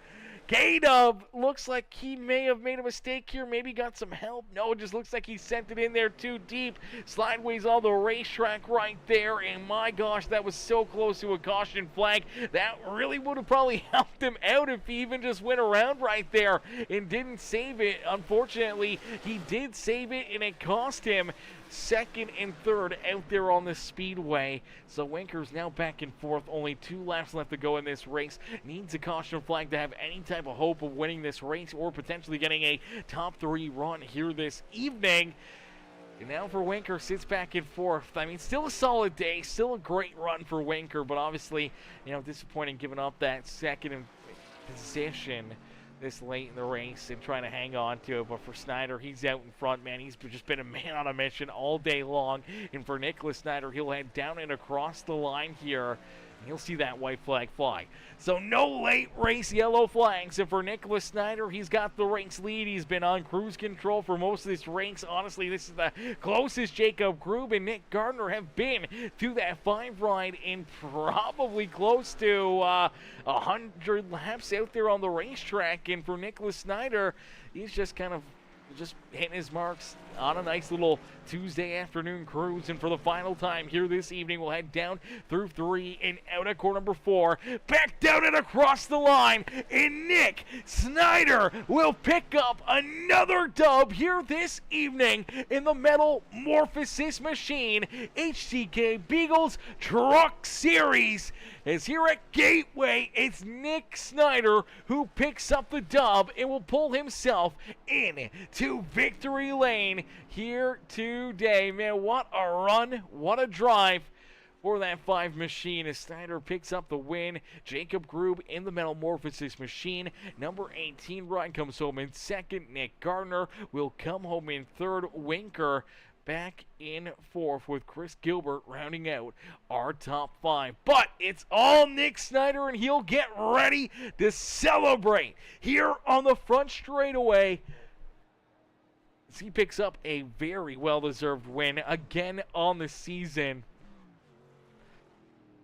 K-Dub looks like he may have made a mistake here, maybe got some help. No, it just looks like he sent it in there too deep. Slideways on the racetrack right there, and my gosh, that was so close to a caution flag. That really would have probably helped him out if he even just went around right there and didn't save it. Unfortunately, he did save it, and it cost him second and third out there on the speedway. So Winker's now back in 4th. Only 2 laps left to go in this race. Needs a caution flag to have any type of hope of winning this race or potentially getting a top 3 run here this evening. And now for Winker, sits back in 4th. I mean, still a solid day, still a great run for Winker, but obviously, you know, disappointing giving up that second position this late in the race and trying to hang on to it. But for Snyder, he's out in front, man. He's just been a man on a mission all day long. And for Nicholas Snyder, he'll head down and across the line here. You'll see that white flag fly. So no late race yellow flags. And for Nicholas Snyder, he's got the race lead. He's been on cruise control for most of this race. Honestly, this is the closest Jacob Grube and Nick Gardner have been to that 5 ride in probably close to 100 laps out there on the racetrack. And for Nicholas Snyder, he's just kind of hitting his marks on a nice little Tuesday afternoon cruise. And for the final time here this evening, we'll head down through 3 and out at corner number 4, back down and across the line, and Nick Snyder will pick up another dub here this evening in the Metal Morphosis Machine HCK Beagles Truck Series. As here at Gateway, it's Nick Snyder who picks up the dub and will pull himself into victory lane here today. Man, what a run, what a drive for that 5 machine as Snyder picks up the win. Jacob Grube in the Metal Morphosis Machine. Number 18 run comes home in second. Nick Gardner will come home in third. Winker back in 4th with Chris Gilbert rounding out our top 5. But it's all Nick Snyder, and he'll get ready to celebrate here on the front straightaway. He picks up a very well-deserved win again on the season.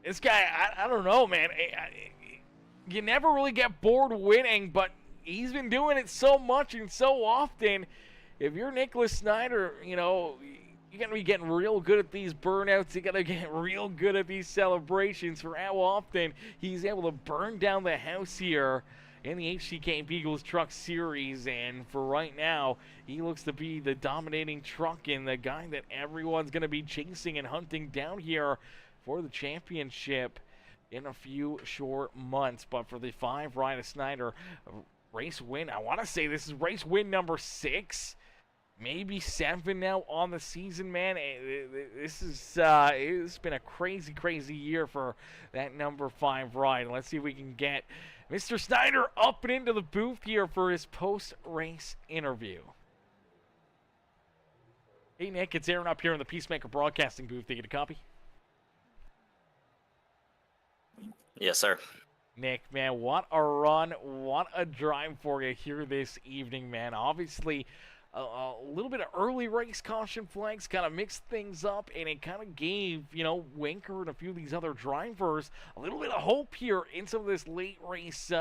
This guy, I don't know, man. You never really get bored winning, but he's been doing it so much and so often. If you're Nicholas Snyder, you know, you got to be getting real good at these burnouts. You got to get real good at these celebrations for how often he's able to burn down the house here in the HCK Beagles Truck Series. And for right now, he looks to be the dominating truck and the guy that everyone's going to be chasing and hunting down here for the championship in a few short months. But for the 5 ride of Snyder, race win, I want to say this is race win number 6. Maybe 7 now on the season, man. This is it's been a crazy, crazy year for that number 5 ride. Let's see if we can get Mr. Snyder up and into the booth here for his post-race interview. Hey, Nick, it's Aaron up here in the Peacemaker broadcasting booth. Did you get a copy? Yes, sir. Nick, man, what a run, what a drive for you here this evening, man. Obviously, a little bit of early race caution flags, kind of mixed things up, and it kind of gave, Winker and a few of these other drivers a little bit of hope here in some of this late race,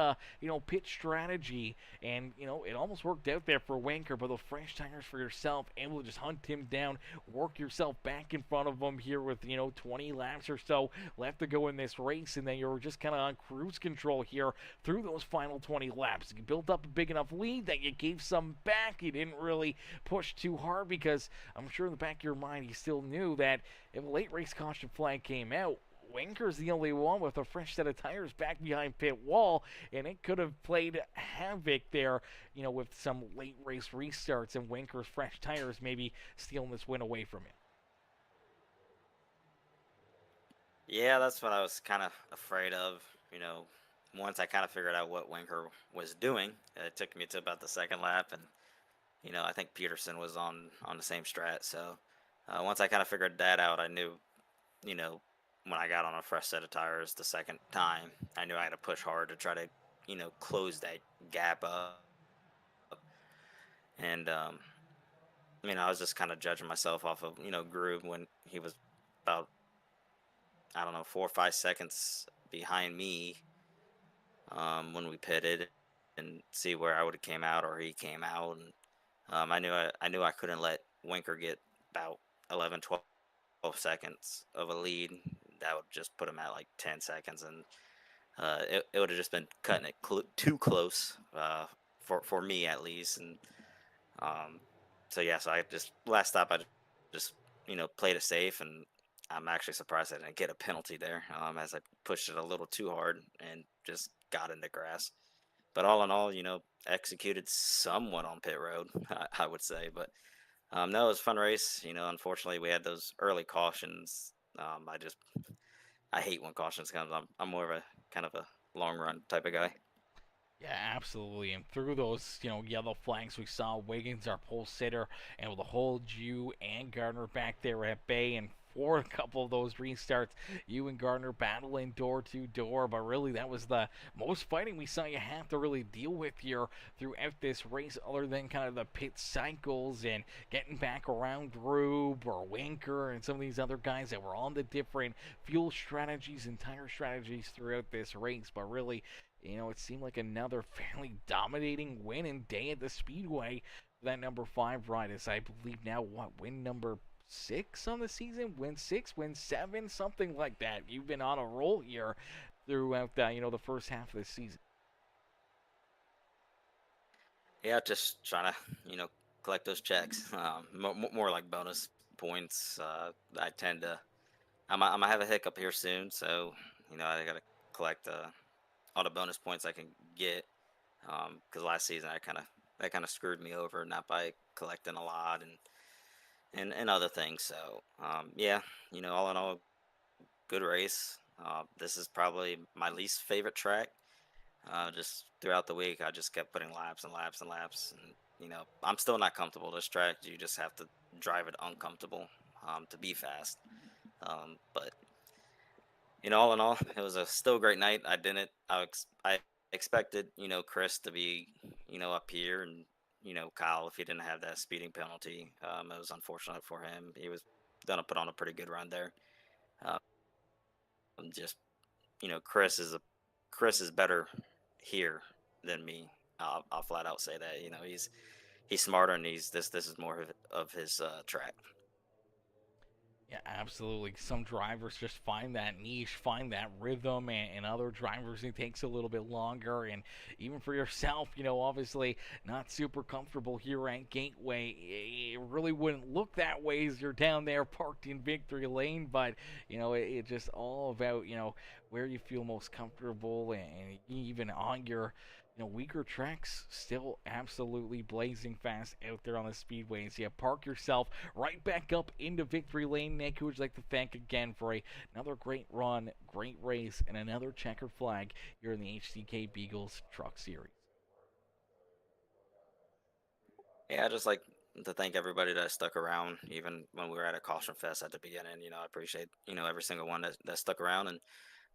pit strategy. And, it almost worked out there for Winker, but those fresh tires for yourself, able to just hunt him down, work yourself back in front of him here with, 20 laps or so left to go in this race, and then you're just kind of on cruise control here through those final 20 laps. You built up a big enough lead that you gave some back. You didn't really push too hard because I'm sure in the back of your mind you still knew that if a late race caution flag came out, Winker's the only one with a fresh set of tires back behind pit wall, and it could have played havoc there, with some late race restarts and Winker's fresh tires maybe stealing this win away from him. Yeah, that's what I was kind of afraid of. Once I kind of figured out what Winker was doing, it took me to about the second lap, and I think Peterson was on the same strat. So once I kind of figured that out, I knew, when I got on a fresh set of tires the second time, I knew I had to push hard to try to, close that gap up. And I was just kind of judging myself off of Groove when he was about, I don't know, 4 or 5 seconds behind me when we pitted, and see where I would have came out or he came out. And I knew I couldn't let Winker get about 11, 12 seconds of a lead. That would just put him at like 10 seconds, and it would have just been cutting it too close for me at least. And so I just last stop I just played it safe, and I'm actually surprised I didn't get a penalty there, as I pushed it a little too hard and just got in the grass. But all in all, executed somewhat on pit road, I would say. But no, it was a fun race. Unfortunately, we had those early cautions. I hate when cautions comes. I'm more of a kind of a long run type of guy. Yeah, absolutely. And through those, yellow flags, we saw Wiggins, our pole sitter, and with the whole Jew and Gardner back there at bay. And for a couple of those restarts, you and Gardner battling door to door. But really, that was the most fighting we saw you have to really deal with here throughout this race, other than kind of the pit cycles and getting back around Rube or Winker and some of these other guys that were on the different fuel strategies and tire strategies throughout this race. But really, it seemed like another fairly dominating win and day at the Speedway for that number 5 ride. Is, I believe now, win number 6 on the season? Win 6, win 7, something like that. You've been on a roll here throughout the first half of the season. Yeah, just trying to collect those checks. More like bonus points. I tend to. I'm gonna have a hiccup here soon, so I gotta collect all the bonus points I can get. Because last season that kind of screwed me over, not by collecting a lot and other things. So all in all, good race. This is probably my least favorite track. Just throughout the week, I just kept putting laps and laps and laps, and I'm still not comfortable. This track, you just have to drive it uncomfortable to be fast. But all in all, it was a still great night. I expected Chris to be up here, and Kyle, if he didn't have that speeding penalty. It was unfortunate for him. He was gonna put on a pretty good run there. Uh, just Chris is better here than me. I'll flat out say that. He's smarter, and this is more of his track. Yeah, absolutely. Some drivers just find that niche, find that rhythm, and other drivers it takes a little bit longer. And even for yourself, obviously not super comfortable here at Gateway. It really wouldn't look that way as you're down there parked in Victory Lane, but it's just all about where you feel most comfortable, and even on your weaker tracks, still absolutely blazing fast out there on the speedways. You park yourself right back up into Victory Lane. Nick, who would you like to thank again for another great run, great race, and another checkered flag here in the HCK Beagles Truck Series? Yeah, I just like to thank everybody that stuck around, even when we were at a caution fest at the beginning. I appreciate every single one that stuck around, and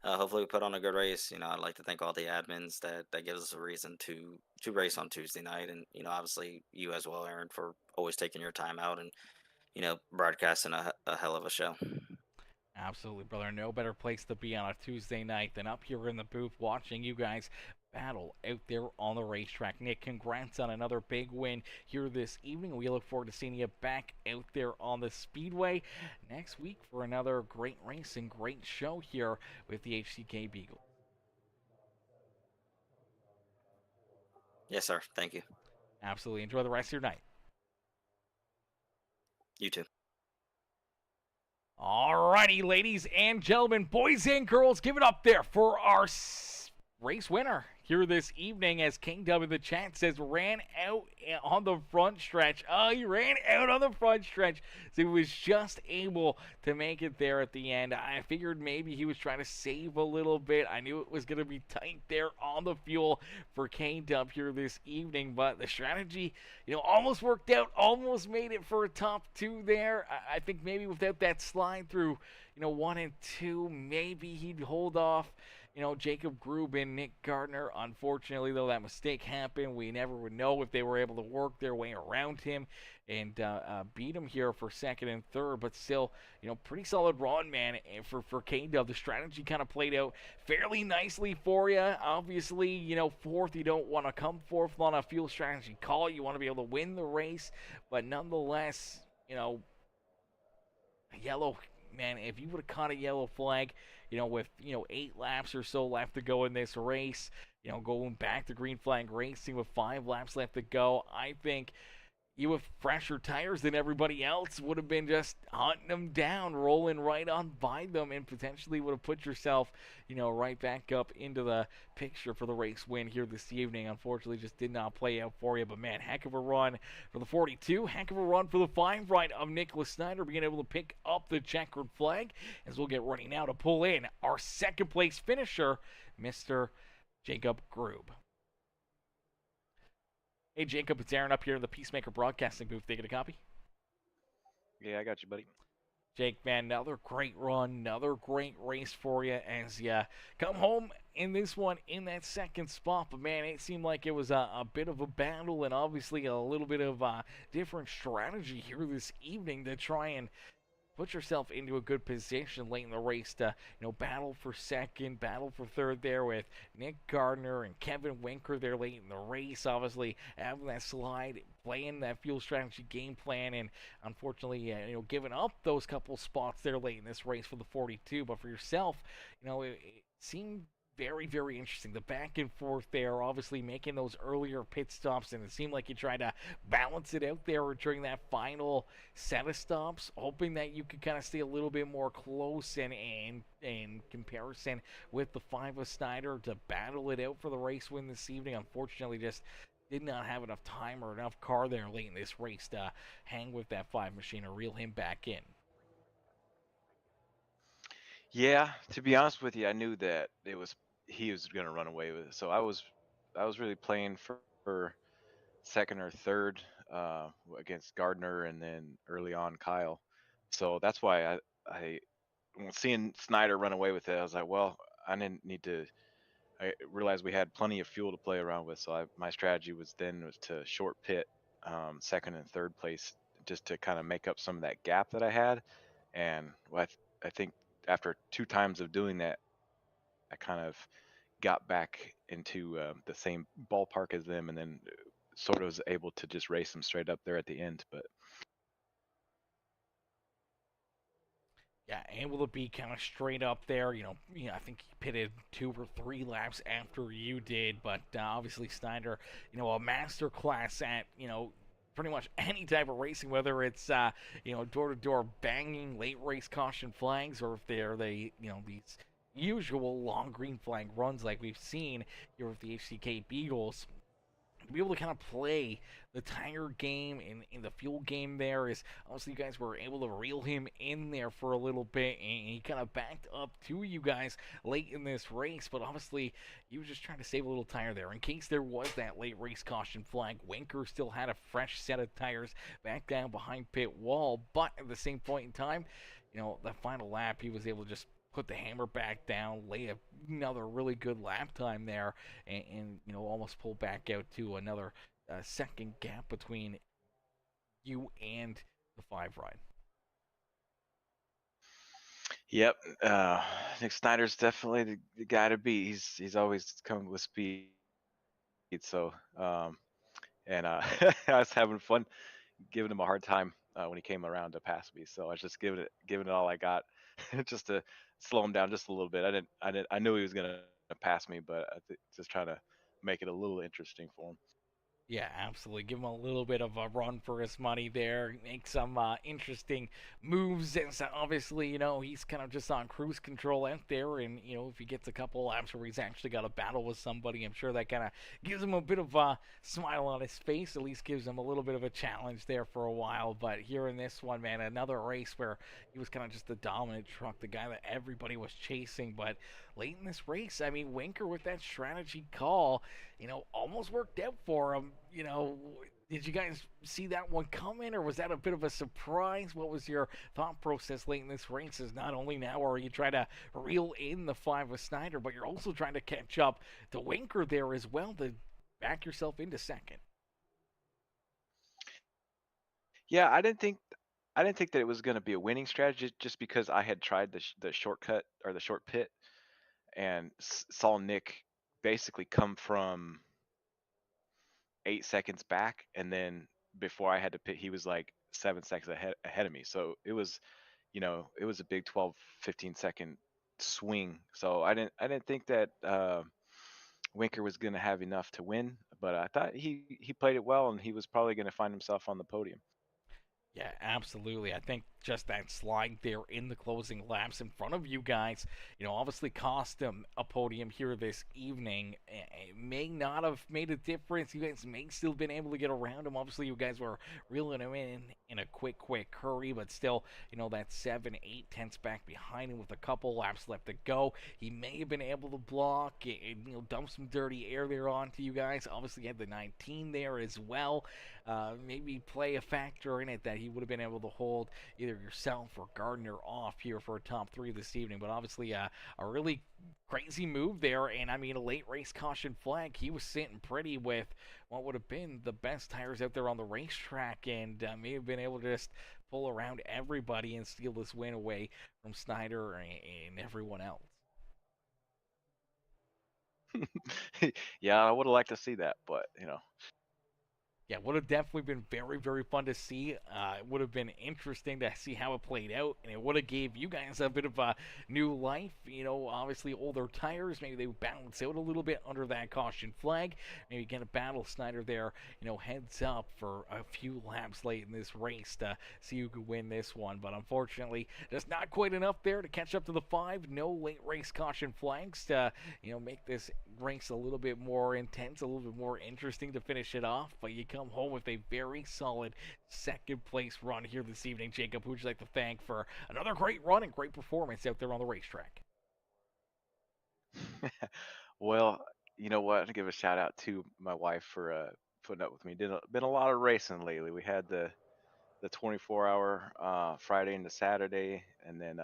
hopefully we put on a good race. I'd like to thank all the admins that gives us a reason to race on Tuesday night, and obviously you as well, Aaron, for always taking your time out and broadcasting a hell of a show. Absolutely, brother. No better place to be on a Tuesday night than up here in the booth watching you guys battle out there on the racetrack. Nick, congrats on another big win here this evening. We look forward to seeing you back out there on the Speedway next week for another great race and great show here with the HCK Beagles. Yes, sir. Thank you. Absolutely. Enjoy the rest of your night. You too. Alrighty, ladies and gentlemen, boys and girls, give it up there for our race winner here this evening, as King W the chat says ran out on the front stretch. Oh, he ran out on the front stretch, so he was just able to make it there at the end. I figured maybe he was trying to save a little bit. I knew it was going to be tight there on the fuel for King W here this evening, but the strategy, almost worked out, almost made it for a top two there. I think maybe without that slide through, 1 and 2, maybe he'd hold off Jacob Grube and Nick Gardner. Unfortunately, though, that mistake happened. We never would know if they were able to work their way around him and beat him here for second and third. But still, pretty solid run, man, for K-Dub. The strategy kind of played out fairly nicely for you. Obviously, fourth, you don't want to come fourth on a fuel strategy call. You want to be able to win the race. But nonetheless, yellow, man, if you would have caught a yellow flag, with 8 laps or so left to go in this race, going back to green flag racing with 5 laps left to go, I think you with fresher tires than everybody else would have been just hunting them down, rolling right on by them, and potentially would have put yourself, right back up into the picture for the race win here this evening. Unfortunately, just did not play out for you. But man, heck of a run for the 42, heck of a run for the 5 right of Nicholas Snyder, being able to pick up the checkered flag, as we'll get ready now to pull in our second place finisher, Mr. Jacob Grube. Hey, Jacob, it's Aaron up here in the Peacemaker broadcasting booth. Taking a copy? Yeah, I got you, buddy. Jake, man, another great run, another great race for you as you come home in this one in that second spot. But, man, it seemed like it was a bit of a battle and obviously a little bit of a different strategy here this evening to try and put yourself into a good position late in the race to, battle for second, battle for third there with Nick Gardner and Kevin Winker there late in the race. Obviously, having that slide, playing that fuel strategy game plan, and unfortunately, giving up those couple spots there late in this race for the 42. But for yourself, it seemed very, very interesting. The back and forth there, obviously making those earlier pit stops, and it seemed like you tried to balance it out there during that final set of stops, hoping that you could kind of stay a little bit more close and in comparison with the 5 of Snyder to battle it out for the race win this evening. Unfortunately, just did not have enough time or enough car there late in this race to hang with that 5 machine or reel him back in. Yeah, to be honest with you, I knew that he was going to run away with it. So I was really playing for second or third against Gardner, and then early on Kyle. So that's why I when seeing Snyder run away with it, I was like, well, I didn't need to. I realized we had plenty of fuel to play around with, so my strategy was to short pit second and third place, just to kind of make up some of that gap that I had. And I think after 2 times of doing that, I kind of got back into the same ballpark as them, and then sort of was able to just race them straight up there at the end. But Yeah, able to be kind of straight up there. I think he pitted 2 or 3 laps after you did, but obviously Snyder, a master class at, pretty much any type of racing, whether it's, door-to-door banging late race caution flags, or if they're these usual long green flag runs like we've seen here with the HCK Beagles. To be able to kind of play the tire game in the fuel game there is obviously you guys were able to reel him in there for a little bit, and he kind of backed up to you guys late in this race, but obviously he was just trying to save a little tire there in case there was that late race caution flag. Winker still had a fresh set of tires back down behind pit wall, but at the same point in time, that final lap, he was able to just put the hammer back down, lay another really good lap time there, and almost pull back out to another second gap between you and the 5 ride. Yep. Nick Snyder's definitely the guy to beat. He's always coming with speed. So and I was having fun giving him a hard time when he came around to pass me. So I was just giving it all I got, just to slow him down just a little bit. I knew he was gonna pass me, but just trying to make it a little interesting for him. Yeah, absolutely. Give him a little bit of a run for his money there. Make some interesting moves. And so obviously, he's kind of just on cruise control out there. And, if he gets a couple laps where he's actually got a battle with somebody, I'm sure that kind of gives him a bit of a smile on his face. At least gives him a little bit of a challenge there for a while. But here in this one, man, another race where he was kind of just the dominant truck, the guy that everybody was chasing. But late in this race, I mean, Winker with that strategy call, almost worked out for him. Did you guys see that one coming, or was that a bit of a surprise? What was your thought process late in this race? Is not only now are you trying to reel in the 5 with Snyder, but you're also trying to catch up to Winker there as well to back yourself into second. Yeah, I didn't think that it was going to be a winning strategy just because I had tried the shortcut or the short pit and saw Nick basically come from 8 seconds back, and then before I had to pit, he was like 7 seconds ahead of me. So it was, it was a big 12, 15 second swing. So I didn't think that Winker was going to have enough to win, but I thought he played it well, and he was probably going to find himself on the podium. Yeah, absolutely. I think just that slide there in the closing laps in front of you guys, obviously cost him a podium here this evening. It may not have made a difference. You guys may still been able to get around him. Obviously, you guys were reeling him in a quick hurry, but still, that 7, 8 tenths back behind him with a couple laps left to go. He may have been able to block and, dump some dirty air there onto you guys. Obviously, you had the 19 there as well. Maybe play a factor in it that he would have been able to hold either yourself or Gardner off here for a top 3 this evening. But obviously a really crazy move there, and I mean a late race caution flag. He was sitting pretty with what would have been the best tires out there on the racetrack, and may have been able to just pull around everybody and steal this win away from Snyder and everyone else. Yeah, I would have liked to see that, but Yeah, would have definitely been very, very fun to see. It would have been interesting to see how it played out, and it would have gave you guys a bit of a new life. Obviously older tires, maybe they balance out a little bit under that caution flag. Maybe get a battle Snyder there, heads up for a few laps late in this race to see who could win this one. But unfortunately, just not quite enough there to catch up to the 5. No late race caution flags to, make this race a little bit more intense, a little bit more interesting to finish it off. But you come home with a very solid second place run here this evening. Jacob, who would you like to thank for another great run and great performance out there on the racetrack? well, you know what? To give a shout out to my wife for putting up with me. Been a lot of racing lately. We had the 24-hour Friday into Saturday, and then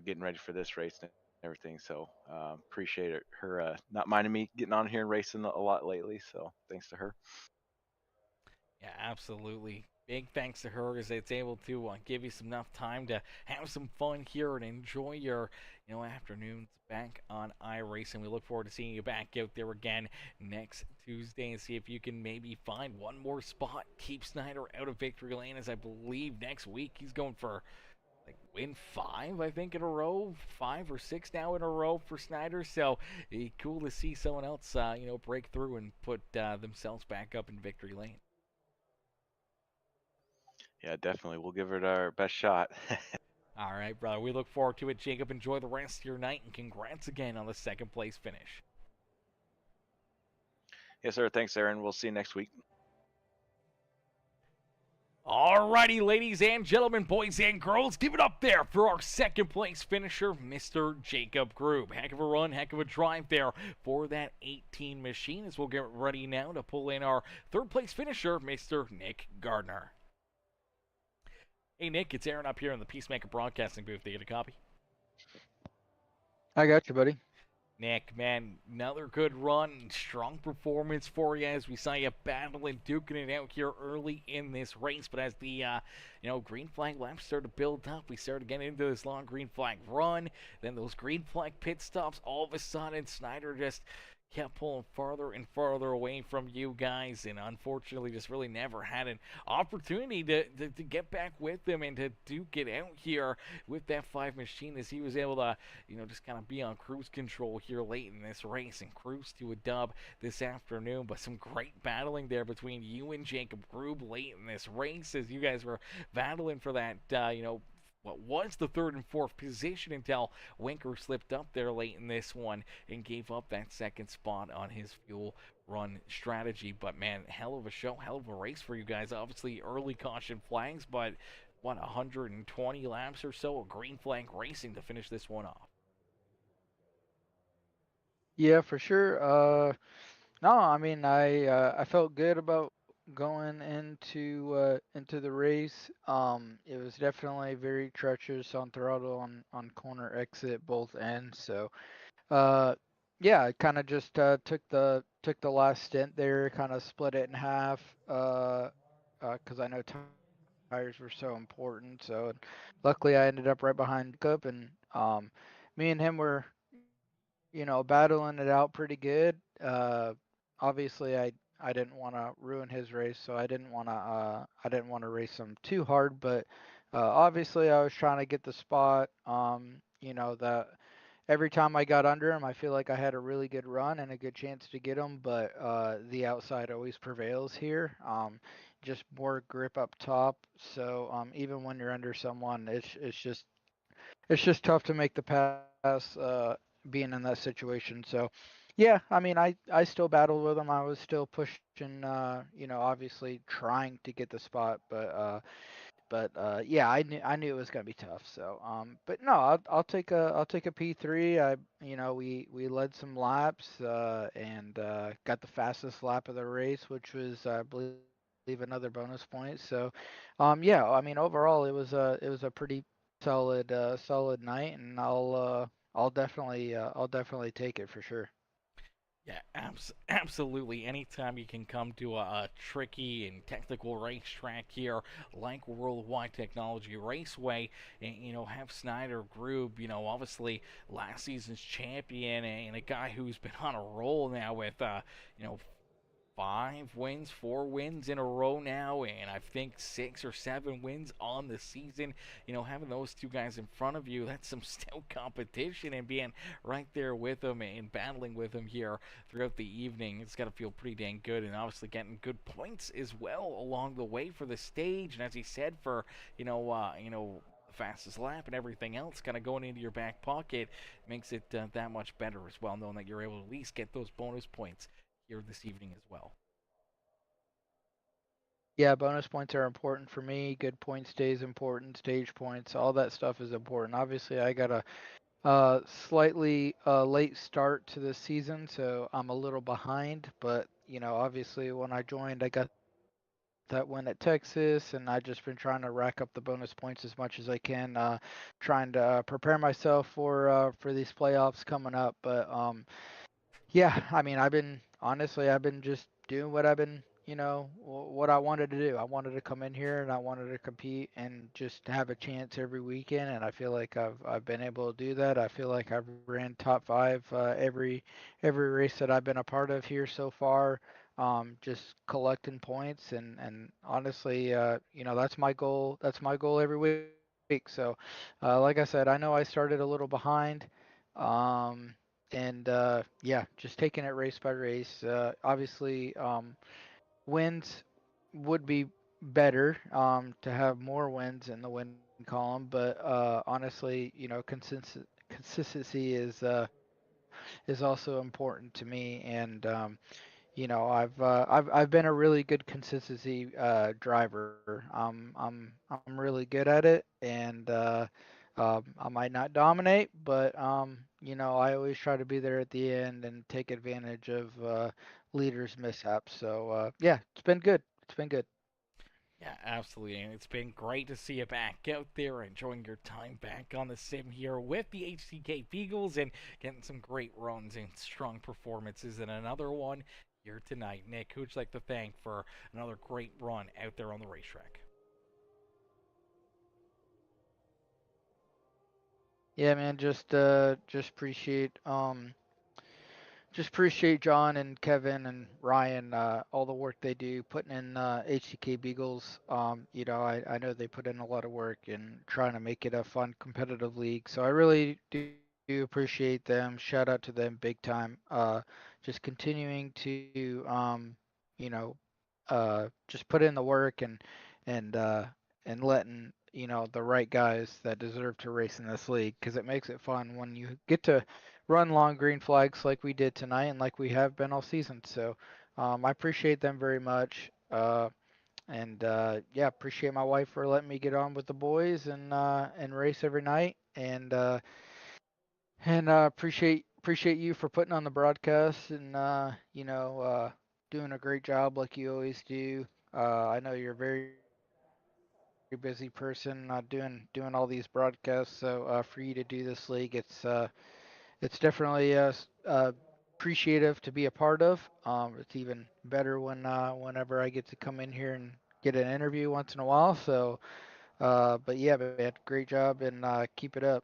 getting ready for this race and everything. So appreciate her not minding me getting on here and racing a lot lately. So thanks to her. Yeah, absolutely. Big thanks to her as it's able to give you some enough time to have some fun here and enjoy your afternoons back on iRacing. We look forward to seeing you back out there again next Tuesday and see if you can maybe find one more spot. Keep Snyder out of victory lane, as I believe next week he's going for win 5, I think, in a row, 5 or 6 now in a row for Snyder. So cool to see someone else break through and put themselves back up in victory lane. Yeah, definitely. We'll give it our best shot. All right, brother. We look forward to it. Jacob, enjoy the rest of your night, and congrats again on the second place finish. Yes, sir. Thanks, Aaron. We'll see you next week. All righty, ladies and gentlemen, boys and girls, give it up there for our second place finisher, Mr. Jacob Grube. Heck of a run, heck of a drive there for that 18 machine, as we'll get ready now to pull in our third place finisher, Mr. Nick Gardner. Hey, Nick, it's Aaron up here in the Peacemaker broadcasting booth. Do you get a copy? I got you, buddy. Nick, man, another good run, strong performance for you as we saw you battling, duking it out here early in this race. But as the green flag laps started to build up, we started getting into this long green flag run. Then those green flag pit stops. All of a sudden, Snyder just kept pulling farther and farther away from you guys, and unfortunately, just really never had an opportunity to get back with him and to duke it out here with that 5 machine as he was able to just kind of be on cruise control here late in this race and cruise to a dub this afternoon. But some great battling there between you and Jacob Grube late in this race as you guys were battling for that, what was the third and fourth position until Winker slipped up there late in this one and gave up that second spot on his fuel run strategy. But man, hell of a show, hell of a race for you guys. Obviously, early caution flags, but what, 120 laps or so of green flag racing to finish this one off. Yeah, for sure. No, I mean I felt good about going into the race. It was definitely very treacherous on throttle on corner exit both ends. So uh, yeah, I kind of just took the last stint there, kind of split it in half. Because I know tires were so important. So luckily I ended up right behind Jacob, and me and him were battling it out pretty good. Obviously, I didn't want to ruin his race, so I didn't want to race him too hard. But obviously, I was trying to get the spot. That every time I got under him, I feel like I had a really good run and a good chance to get him. But the outside always prevails here. Just more grip up top. So even when you're under someone, it's just tough to make the pass being in that situation. So yeah, I mean I still battled with him. I was still pushing obviously trying to get the spot, but yeah, I knew it was going to be tough. So but no, I'll take a P3. We led some laps and got the fastest lap of the race, which was I believe another bonus point. So yeah, I mean overall it was a pretty solid night, and I'll definitely take it for sure. Yeah, absolutely. Anytime you can come to a tricky and technical racetrack here, like Worldwide Technology Raceway, and have Snyder Group, obviously last season's champion and a guy who's been on a roll now with, 5 wins, 4 wins in a row now, and I think 6 or 7 wins on the season. Having those two guys in front of you, that's some stout competition, and being right there with them and battling with them here throughout the evening, it's got to feel pretty dang good, and obviously getting good points as well along the way for the stage, and as he said, for the fastest lap and everything else kind of going into your back pocket makes it that much better as well, knowing that you're able to at least get those bonus points here this evening as well. Yeah, bonus points are important for me. Good point stays important. Stage points, all that stuff is important. Obviously, I got a slightly late start to the season, so I'm a little behind. But obviously, when I joined, I got that win at Texas, and I just been trying to rack up the bonus points as much as I can, trying to prepare myself for these playoffs coming up. But yeah, I mean, I've been just doing what I've been, what I wanted to do. I wanted to come in here and I wanted to compete and just have a chance every weekend. And I feel like I've been able to do that. I feel like I've ran top five every race that I've been a part of here so far. Just collecting points and honestly, that's my goal. That's my goal every week. So, like I said, I know I started a little behind. Um, and yeah, just taking it race by race. Obviously, wins would be better to have more wins in the win column, but honestly, consistency is also important to me, and I've been a really good consistency driver. I'm really good at it, and I might not dominate, but I always try to be there at the end and take advantage of leaders' mishaps. So yeah, it's been good. It's been good. Yeah, absolutely. And it's been great to see you back out there, enjoying your time back on the sim here with the HCK Beagles and getting some great runs and strong performances. And another one here tonight. Nick, who'd you like to thank for another great run out there on the racetrack? Yeah, man, just appreciate John and Kevin and Ryan, all the work they do, putting in HCK Beagles. I know they put in a lot of work in trying to make it a fun, competitive league. So I really do appreciate them. Shout out to them big time. Just continuing to, you know, just put in the work and uh, and letting the right guys that deserve to race in this league because it makes it fun when you get to run long green flags like we did tonight and like we have been all season. So I appreciate them very much. Yeah, appreciate my wife for letting me get on with the boys and race every night. Appreciate you for putting on the broadcast and doing a great job like you always do. I know you're a very busy person, doing all these broadcasts. So for you to do this league, it's definitely appreciative to be a part of. It's even better whenever I get to come in here and get an interview once in a while. So, but yeah, man, great job and keep it up.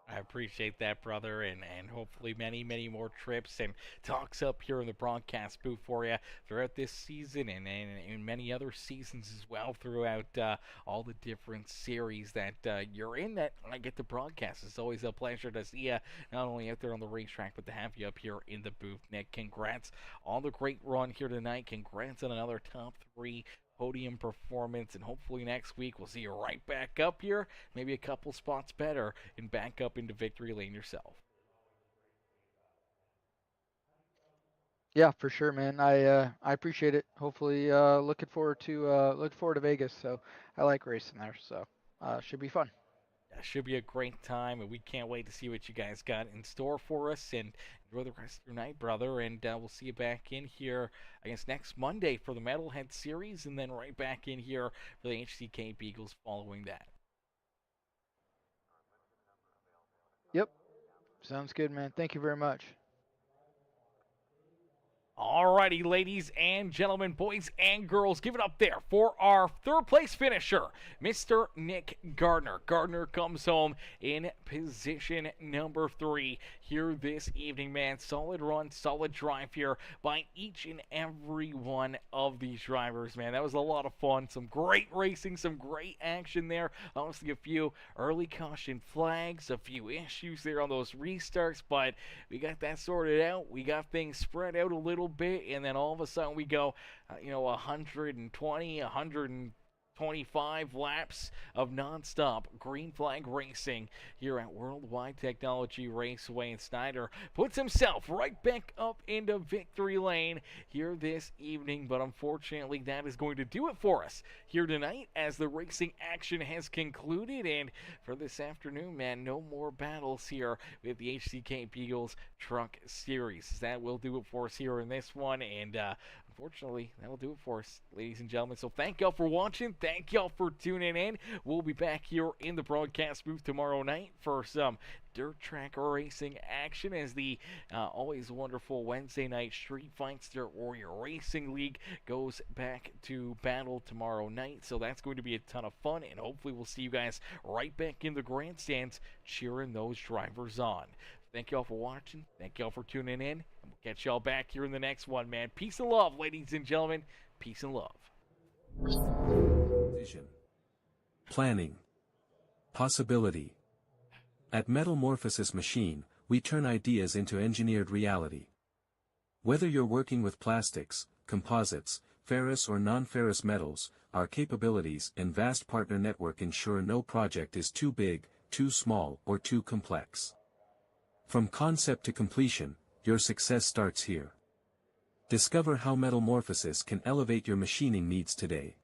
I appreciate that, brother, and hopefully many, many more trips and talks up here in the broadcast booth for you throughout this season and many other seasons as well throughout all the different series that you're in that I get to broadcast. It's always a pleasure to see you not only out there on the racetrack, but to have you up here in the booth, Nick. Congrats on the great run here tonight. Congrats on another top 3 podium performance, and hopefully next week we'll see you right back up here, maybe a couple spots better, and back up into victory lane yourself. Yeah, for sure, man. I appreciate it. Hopefully, looking forward to Vegas. So I like racing there. So should be fun. Should be a great time, and we can't wait to see what you guys got in store for us. And enjoy the rest of your night, brother. And we'll see you back in here, I guess, next Monday for the Metalhead series, and then right back in here for the HCK Beagles following that. Yep, sounds good, man. Thank you very much. Alrighty, ladies and gentlemen, boys and girls, give it up there for our third place finisher, Mr. Nick Gardner. Gardner comes home in position number 3 here this evening, man. Solid run, solid drive here by each and every one of these drivers, man. That was a lot of fun. Some great racing, some great action there. Obviously, a few early caution flags, a few issues there on those restarts, but we got that sorted out. We got things spread out a little bit, and then all of a sudden we go 120, 125 laps of non-stop green flag racing here at Worldwide Technology Raceway, and Snyder puts himself right back up into victory lane here this evening. But unfortunately, that is going to do it for us here tonight as the racing action has concluded. And for this afternoon, man, no more battles here with the HCK Beagles Truck Series. That will do it for us here in this one, and unfortunately, that'll do it for us, ladies and gentlemen. So thank y'all for watching. Thank y'all for tuning in. We'll be back here in the broadcast booth tomorrow night for some dirt track racing action as the always wonderful Wednesday night Street Fights Dirt Warrior Racing League goes back to battle tomorrow night. So that's going to be a ton of fun, and hopefully we'll see you guys right back in the grandstands cheering those drivers on. Thank y'all for watching. Thank y'all for tuning in. And we'll catch y'all back here in the next one, man. Peace and love, ladies and gentlemen. Peace and love. Vision. Planning. Possibility. At Morphosis Machine, we turn ideas into engineered reality. Whether you're working with plastics, composites, ferrous or non-ferrous metals, our capabilities and vast partner network ensure no project is too big, too small, or too complex. From concept to completion, your success starts here. Discover how Morphosis can elevate your machining needs today.